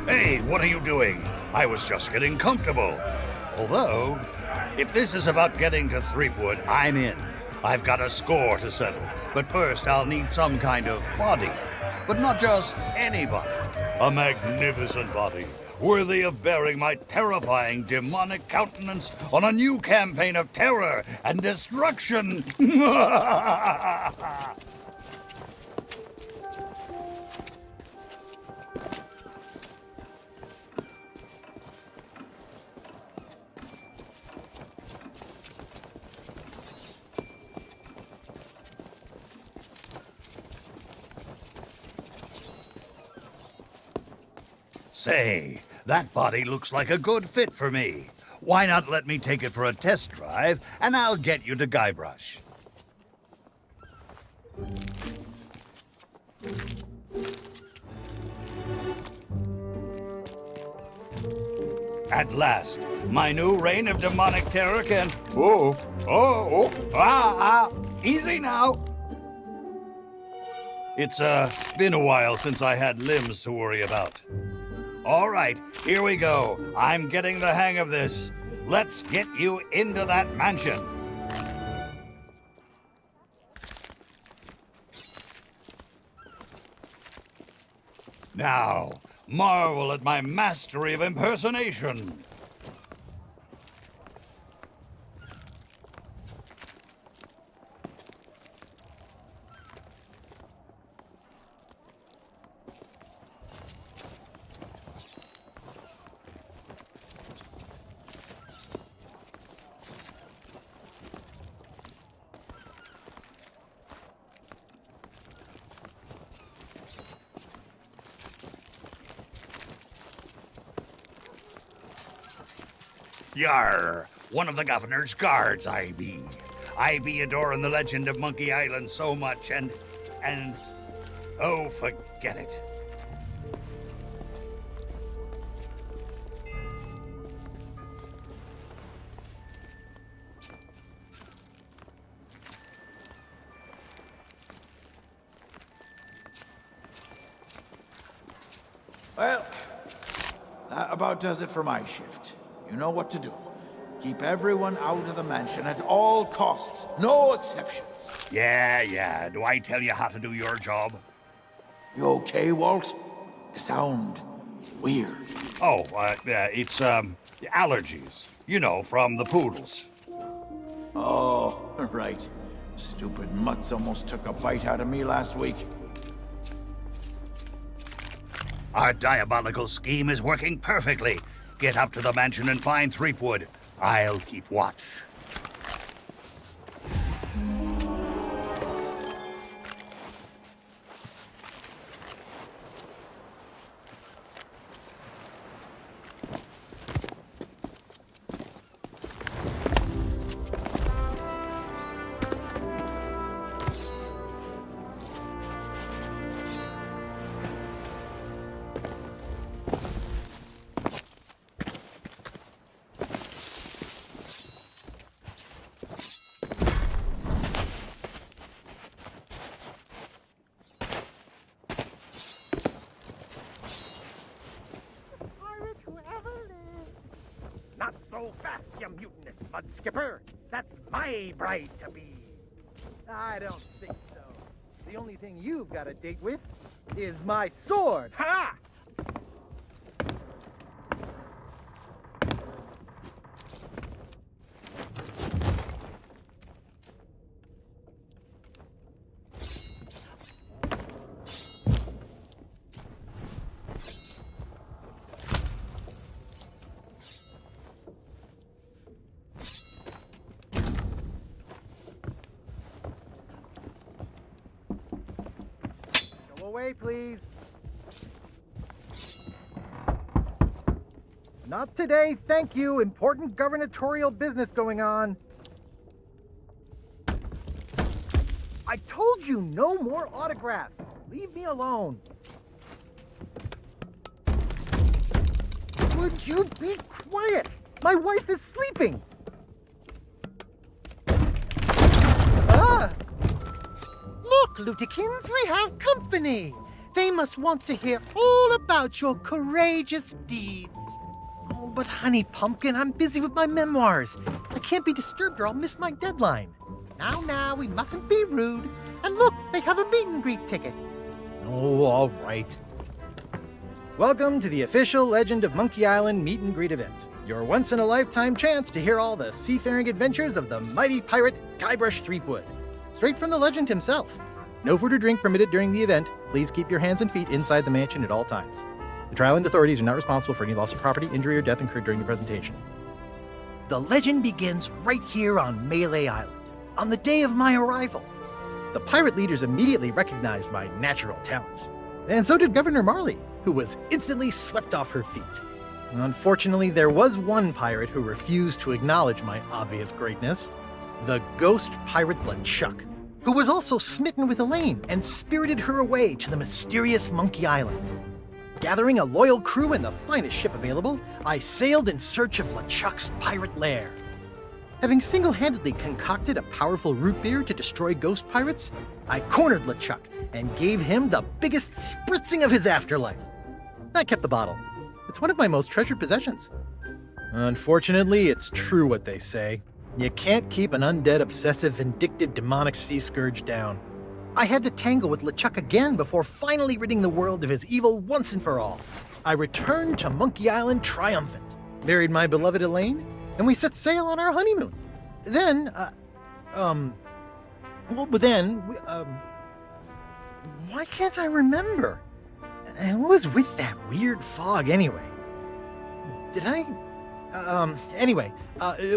Hey, what are you doing? I was just getting comfortable. Although, if this is about getting to Threepwood, I'm in. I've got a score to settle. But first, I'll need some kind of body. But not just any body. A magnificent body, worthy of bearing my terrifying demonic countenance on a new campaign of terror and destruction. Say, that body looks like a good fit for me. Why not let me take it for a test drive, and I'll get you to Guybrush. At last, my new reign of demonic terror can... Easy now. It's, been a while since I had limbs to worry about. All right, here we go. I'm getting the hang of this. Let's get you into that mansion. Now, marvel at my mastery of impersonation. Yar, one of the governor's guards I be. I be adoring the legend of Monkey Island so much and oh, forget it.
Well, that about does it for my shift. You know what to do. Keep everyone out of the mansion at all costs. No exceptions.
Yeah. Do I tell you how to do your job?
You okay, Walt? You sound weird.
Oh, it's allergies. You know, from the poodles.
Oh, right. Stupid mutts almost took a bite out of me last week.
Our diabolical scheme is working perfectly. Get up to the mansion and find Threepwood. I'll keep watch.
Not so fast, you mutinous mud skipper. That's my bride to be.
I don't think so. The only thing you've got a date with is my sword.
Ha!
Go away, please. Not today, thank you. Important gubernatorial business going on. I told you no more autographs. Leave me alone. Would you be quiet? My wife is sleeping. Ah!
Look, Lutikins, we have company. They must want to hear all about your courageous deeds.
Oh, but honey pumpkin, I'm busy with my memoirs. I can't be disturbed or I'll miss my deadline.
Now, we mustn't be rude. And look, they have a meet and greet ticket.
Oh, all right. Welcome to the official Legend of Monkey Island meet and greet event. Your once-in-a-lifetime chance to hear all the seafaring adventures of the mighty pirate Guybrush Threepwood. Straight from the legend himself. No food or drink permitted during the event. Please keep your hands and feet inside the mansion at all times. The Trial Island authorities are not responsible for any loss of property, injury, or death incurred during the presentation. The legend begins right here on Melee Island, on the day of my arrival. The pirate leaders immediately recognized my natural talents. And so did Governor Marley, who was instantly swept off her feet. Unfortunately, there was one pirate who refused to acknowledge my obvious greatness. The ghost pirate LeChuck, who was also smitten with Elaine and spirited her away to the mysterious Monkey Island. Gathering a loyal crew and the finest ship available, I sailed in search of LeChuck's pirate lair. Having single-handedly concocted a powerful root beer to destroy ghost pirates, I cornered LeChuck and gave him the biggest spritzing of his afterlife. I kept the bottle. It's one of my most treasured possessions. Unfortunately, it's true what they say. You can't keep an undead, obsessive, vindictive, demonic sea scourge down. I had to tangle with LeChuck again before finally ridding the world of his evil once and for all. I returned to Monkey Island triumphant, married my beloved Elaine, and we set sail on our honeymoon. Then, why can't I remember? And what was with that weird fog anyway?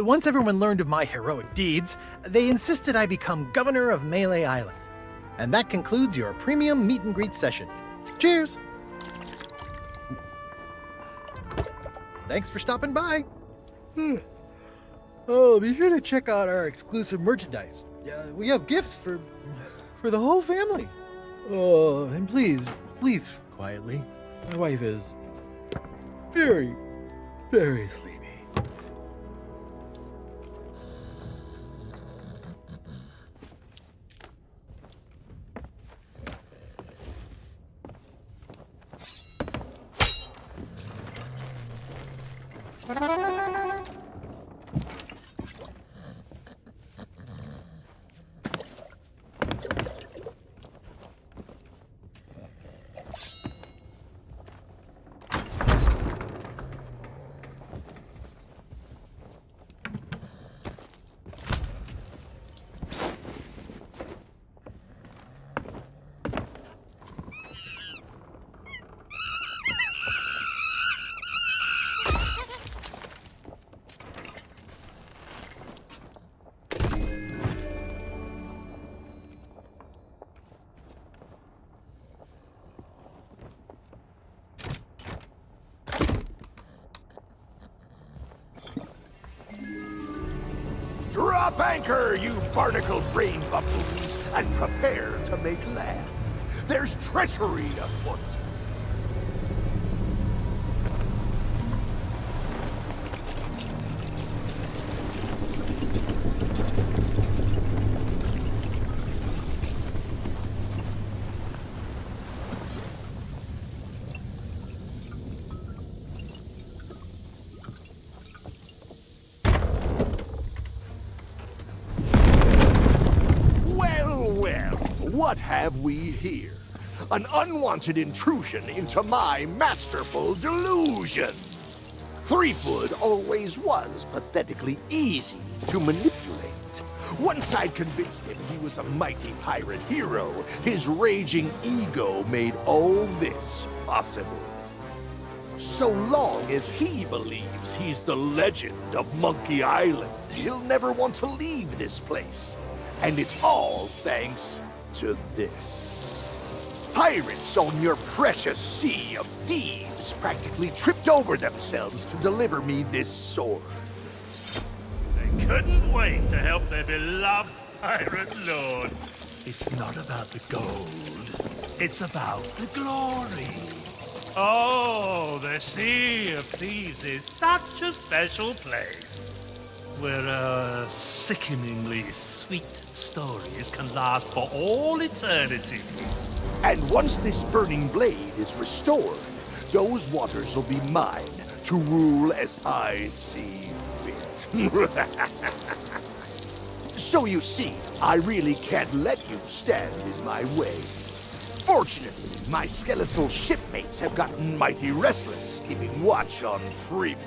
Once everyone learned of my heroic deeds, they insisted I become governor of Melee Island. And that concludes your premium meet and greet session. Cheers! Thanks for stopping by. Oh, be sure to check out our exclusive merchandise. We have gifts for the whole family. Oh, and please, leave quietly. My wife is very, very sleepy.
Drop anchor, you barnacle-brained buffoons, and prepare to make land. There's treachery afoot. Well, what have we here? An unwanted intrusion into my masterful delusion. Threepwood always was pathetically easy to manipulate. Once I'd convinced him he was a mighty pirate hero, his raging ego made all this possible. So long as he believes he's the legend of Monkey Island, he'll never want to leave this place. And it's all thanks to this. Pirates on your precious sea of thieves practically tripped over themselves to deliver me this sword.
They couldn't wait to help their beloved pirate lord. It's not about the gold. It's about the glory. Oh, the Sea of Thieves is such a special place, where sickeningly sweet stories can last for all eternity.
And once this burning blade is restored, those waters will be mine to rule as I see fit. So you see, I really can't let you stand in my way. Fortunately, my skeletal shipmates have gotten mighty restless, keeping watch on Threepwood.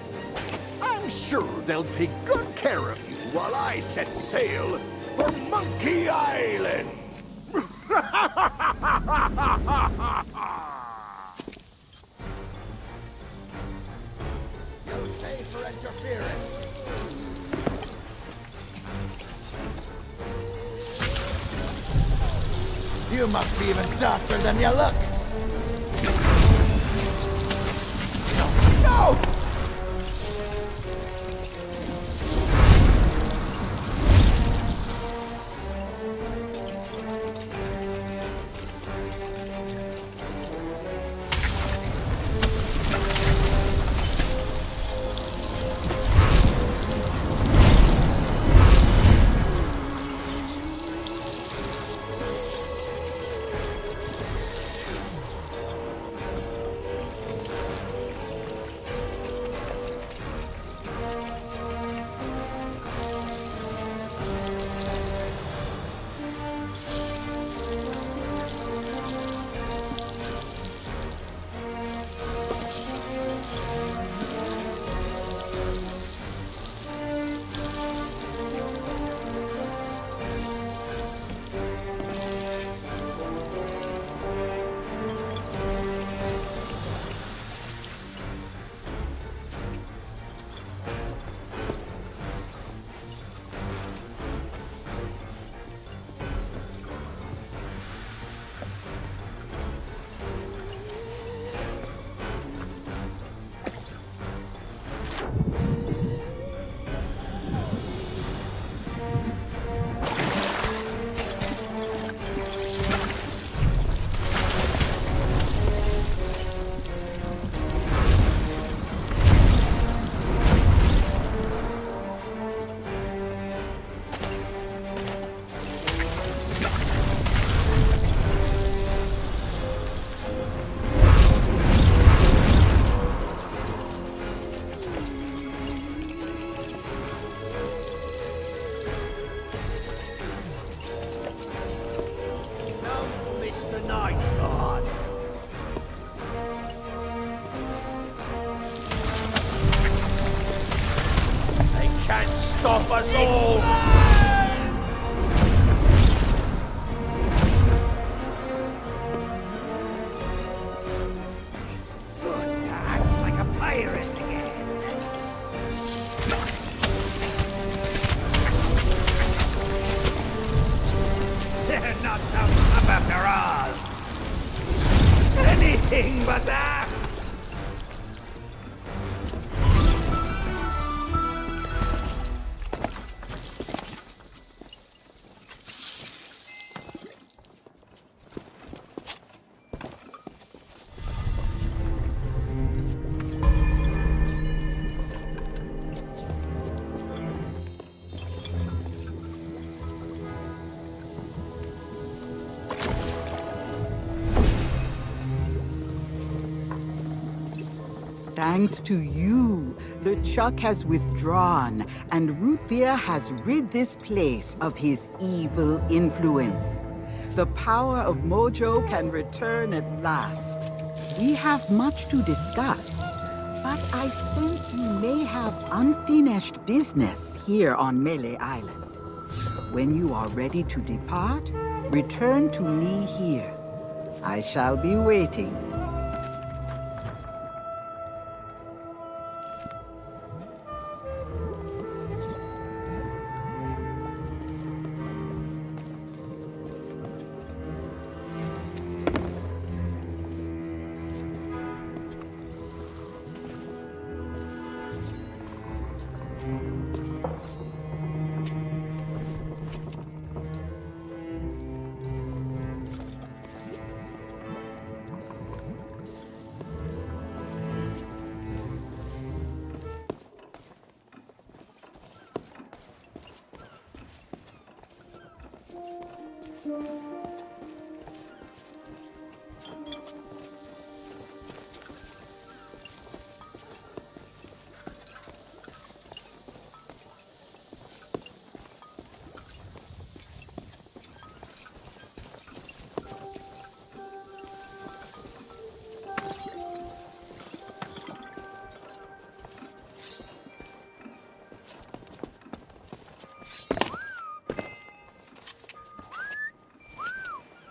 I'm sure they'll take good care of you while I set sail for Monkey Island.
You'll pay for interference. You must be even darker than you look. No!
Nice God. They can't stop us all.
It's good to act like a pirate again. They're not so tough after all. Anything but that!
Thanks to you, LeChuck has withdrawn, and Root Beer has rid this place of his evil influence. The power of Mojo can return at last. We have much to discuss, but I sense you may have unfinished business here on Melee Island. When you are ready to depart, return to me here. I shall be waiting.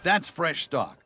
That's fresh stock.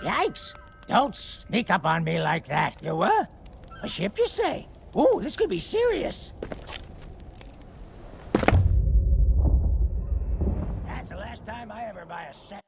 Yikes! Don't sneak up on me like that. You what? A ship, you say? Ooh, this could be serious. That's the last time I ever buy a set.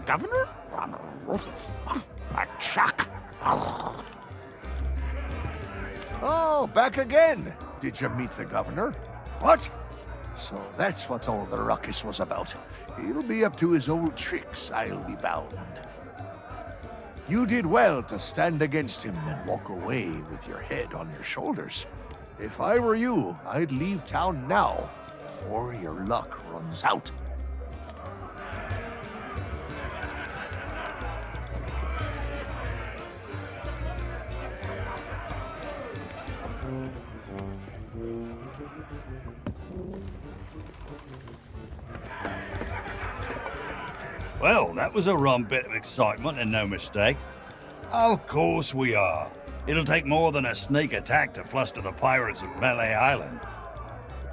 governor? Chuck.
Oh, back again. Did you meet the governor? What? So that's what all the ruckus was about. He'll be up to his old tricks, I'll be bound. You did well to stand against him and walk away with your head on your shoulders. If I were you, I'd leave town now, before your luck runs out.
Well, that was a rum bit of excitement and no mistake. Of course we are. It'll take more than a sneak attack to fluster the pirates of Melee Island.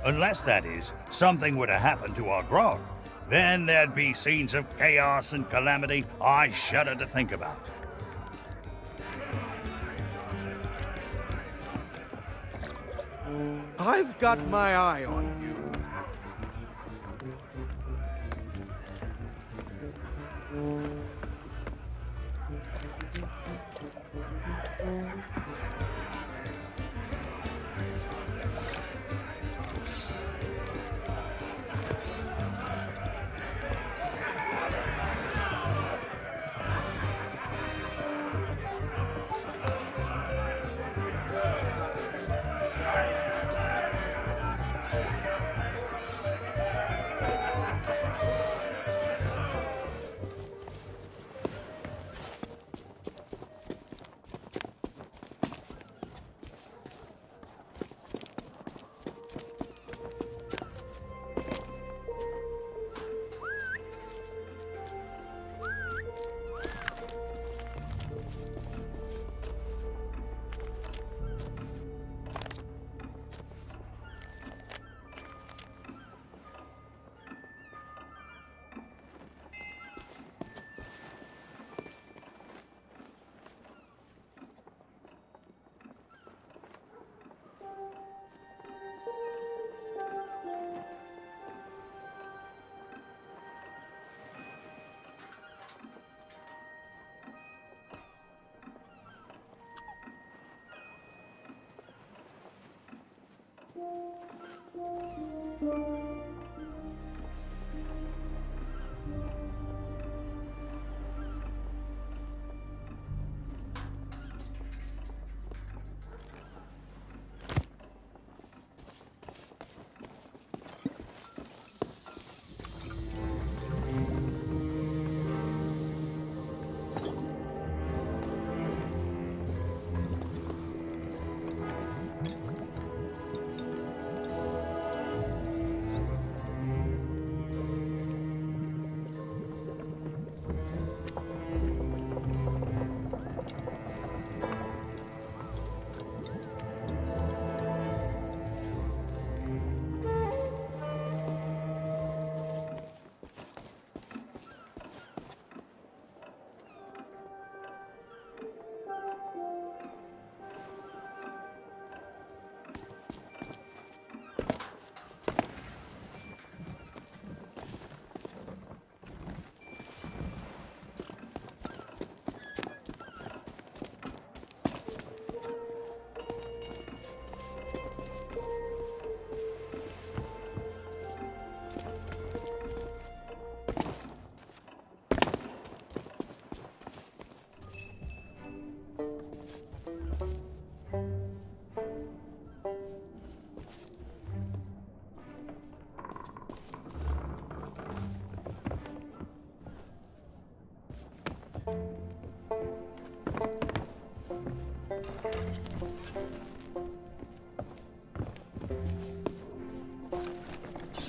Unless, that is, something were to happen to our grog. Then there'd be scenes of chaos and calamity I shudder to think about.
I've got my eye on you.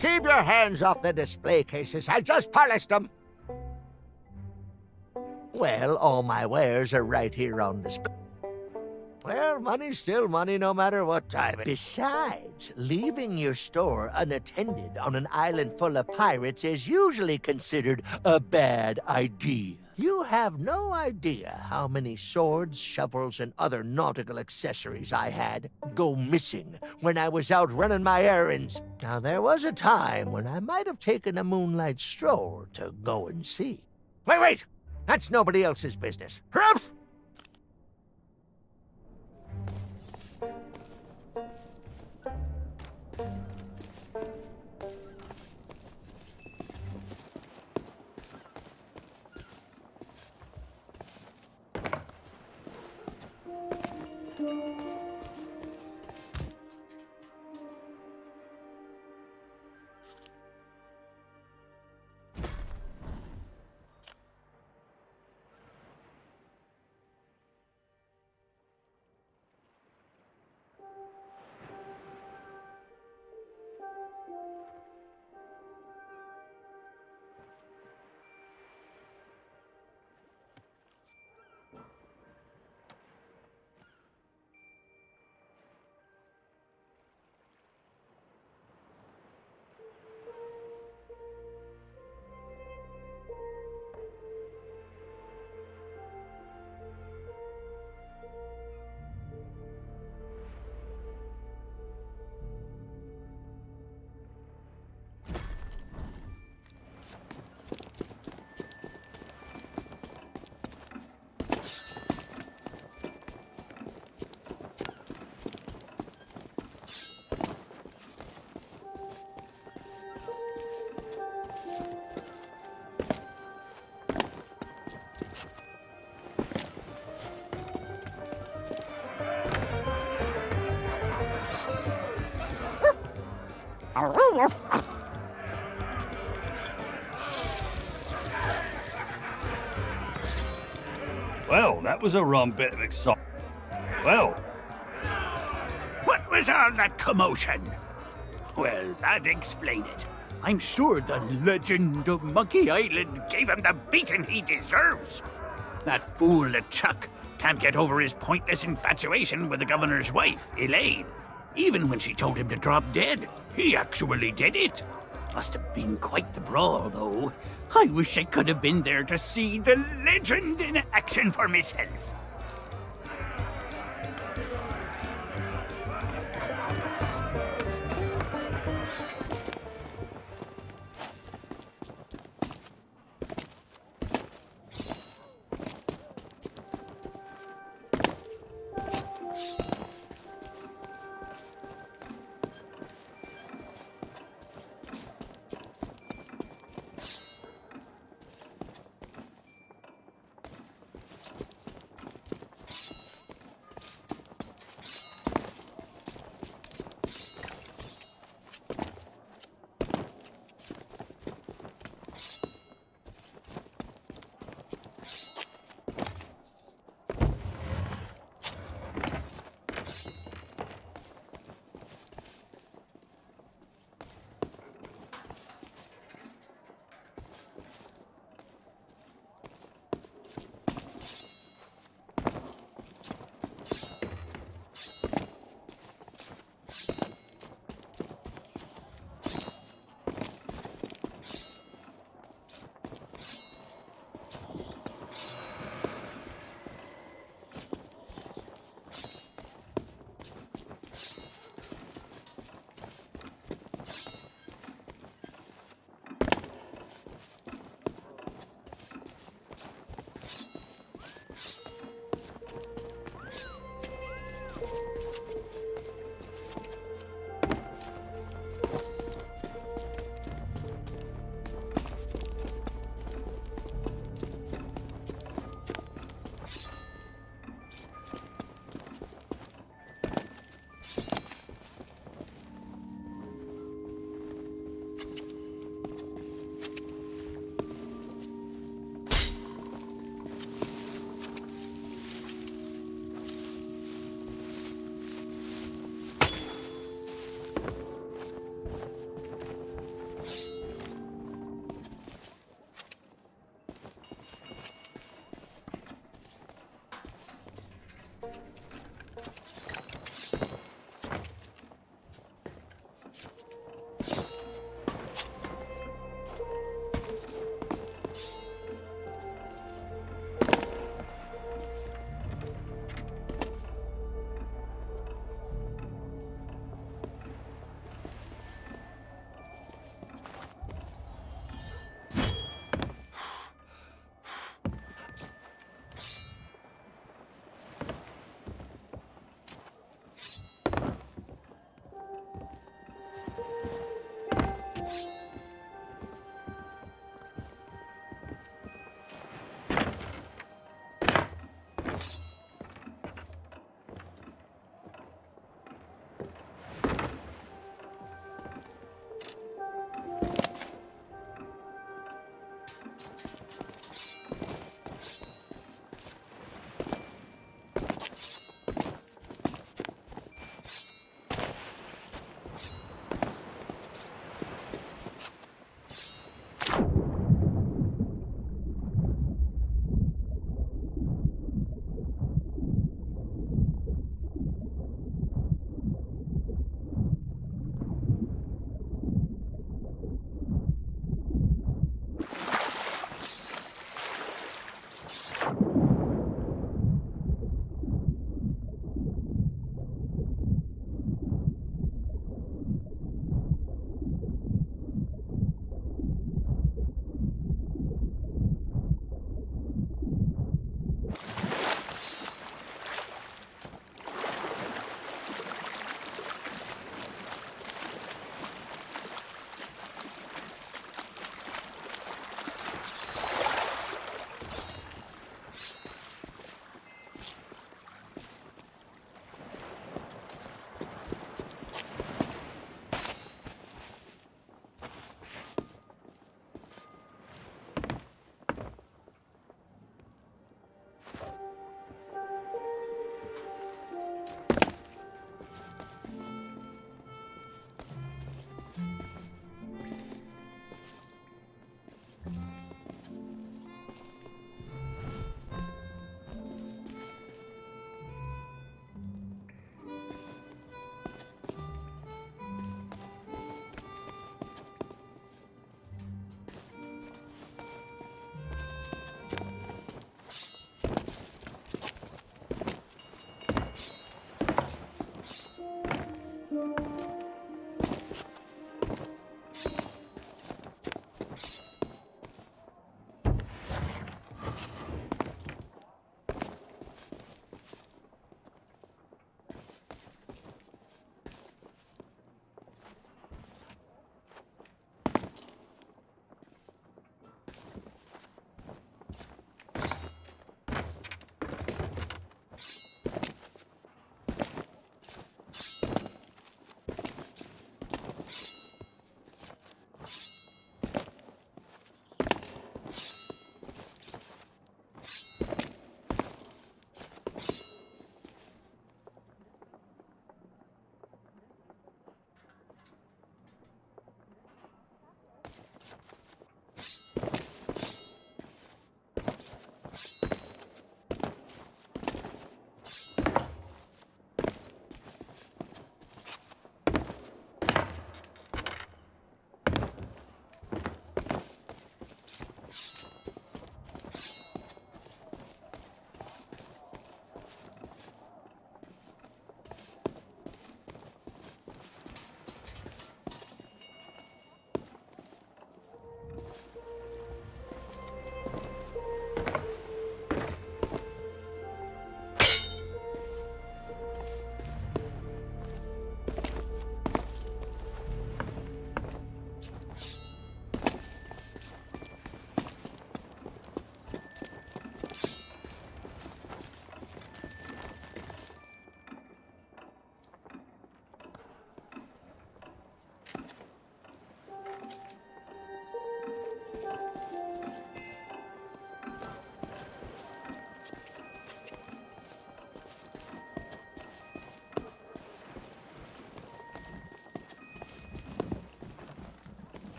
Keep your hands off the display cases. I just polished them. Well, all my wares are right here on display. Well, money's still money no matter what time. Besides, leaving your store unattended on an island full of pirates is usually considered a bad idea. You have no idea how many swords, shovels, and other nautical accessories I had go missing when I was out running my errands. Now, there was a time when I might have taken a moonlight stroll to go and see. Wait! That's nobody else's business. Ruff!
Well, that was a rum bit of excitement. Well,
What was all that commotion? Well, that explain it. I'm sure the legend of Monkey Island gave him the beating he deserves. That fool LeChuck can't get over his pointless infatuation with the governor's wife, Elaine. Even when she told him to drop dead, he actually did it. Must have been quite the brawl, though. I wish I could have been there to see the legend in action for myself.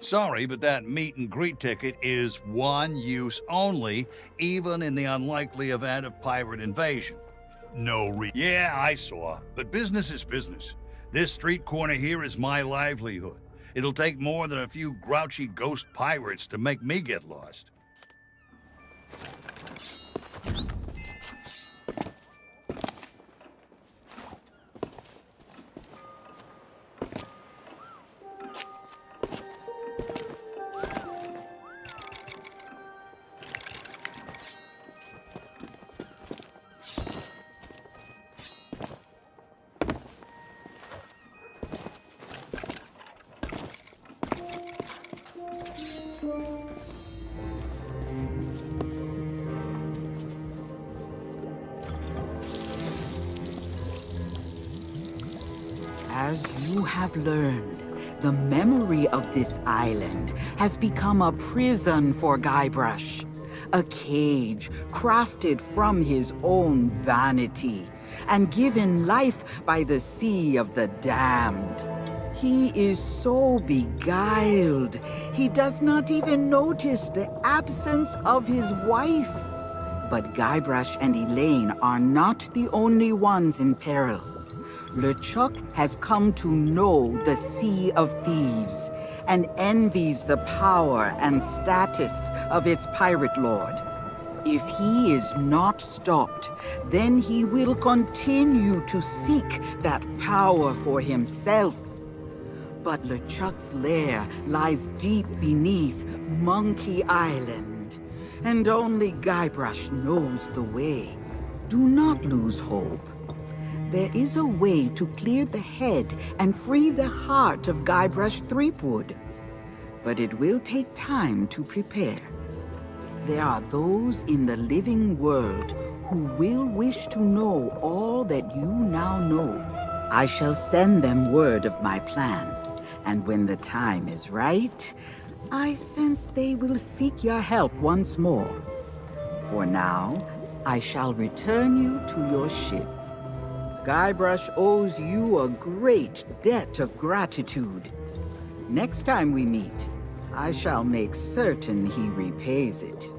Sorry, but that meet and greet ticket is one use only, even in the unlikely event of pirate invasion. Yeah, I saw. But business is business. This street corner here is my livelihood. It'll take more than a few grouchy ghost pirates to make me get lost.
As you have learned, the memory of this island has become a prison for Guybrush. A cage crafted from his own vanity and given life by the Sea of the Damned. He is so beguiled, he does not even notice the absence of his wife. But Guybrush and Elaine are not the only ones in peril. LeChuck has come to know the Sea of Thieves and envies the power and status of its pirate lord. If he is not stopped, then he will continue to seek that power for himself. But LeChuck's lair lies deep beneath Monkey Island, and only Guybrush knows the way. Do not lose hope. There is a way to clear the head and free the heart of Guybrush Threepwood. But it will take time to prepare. There are those in the living world who will wish to know all that you now know. I shall send them word of my plan, and when the time is right, I sense they will seek your help once more. For now, I shall return you to your ship. Guybrush owes you a great debt of gratitude. Next time we meet, I shall make certain he repays it.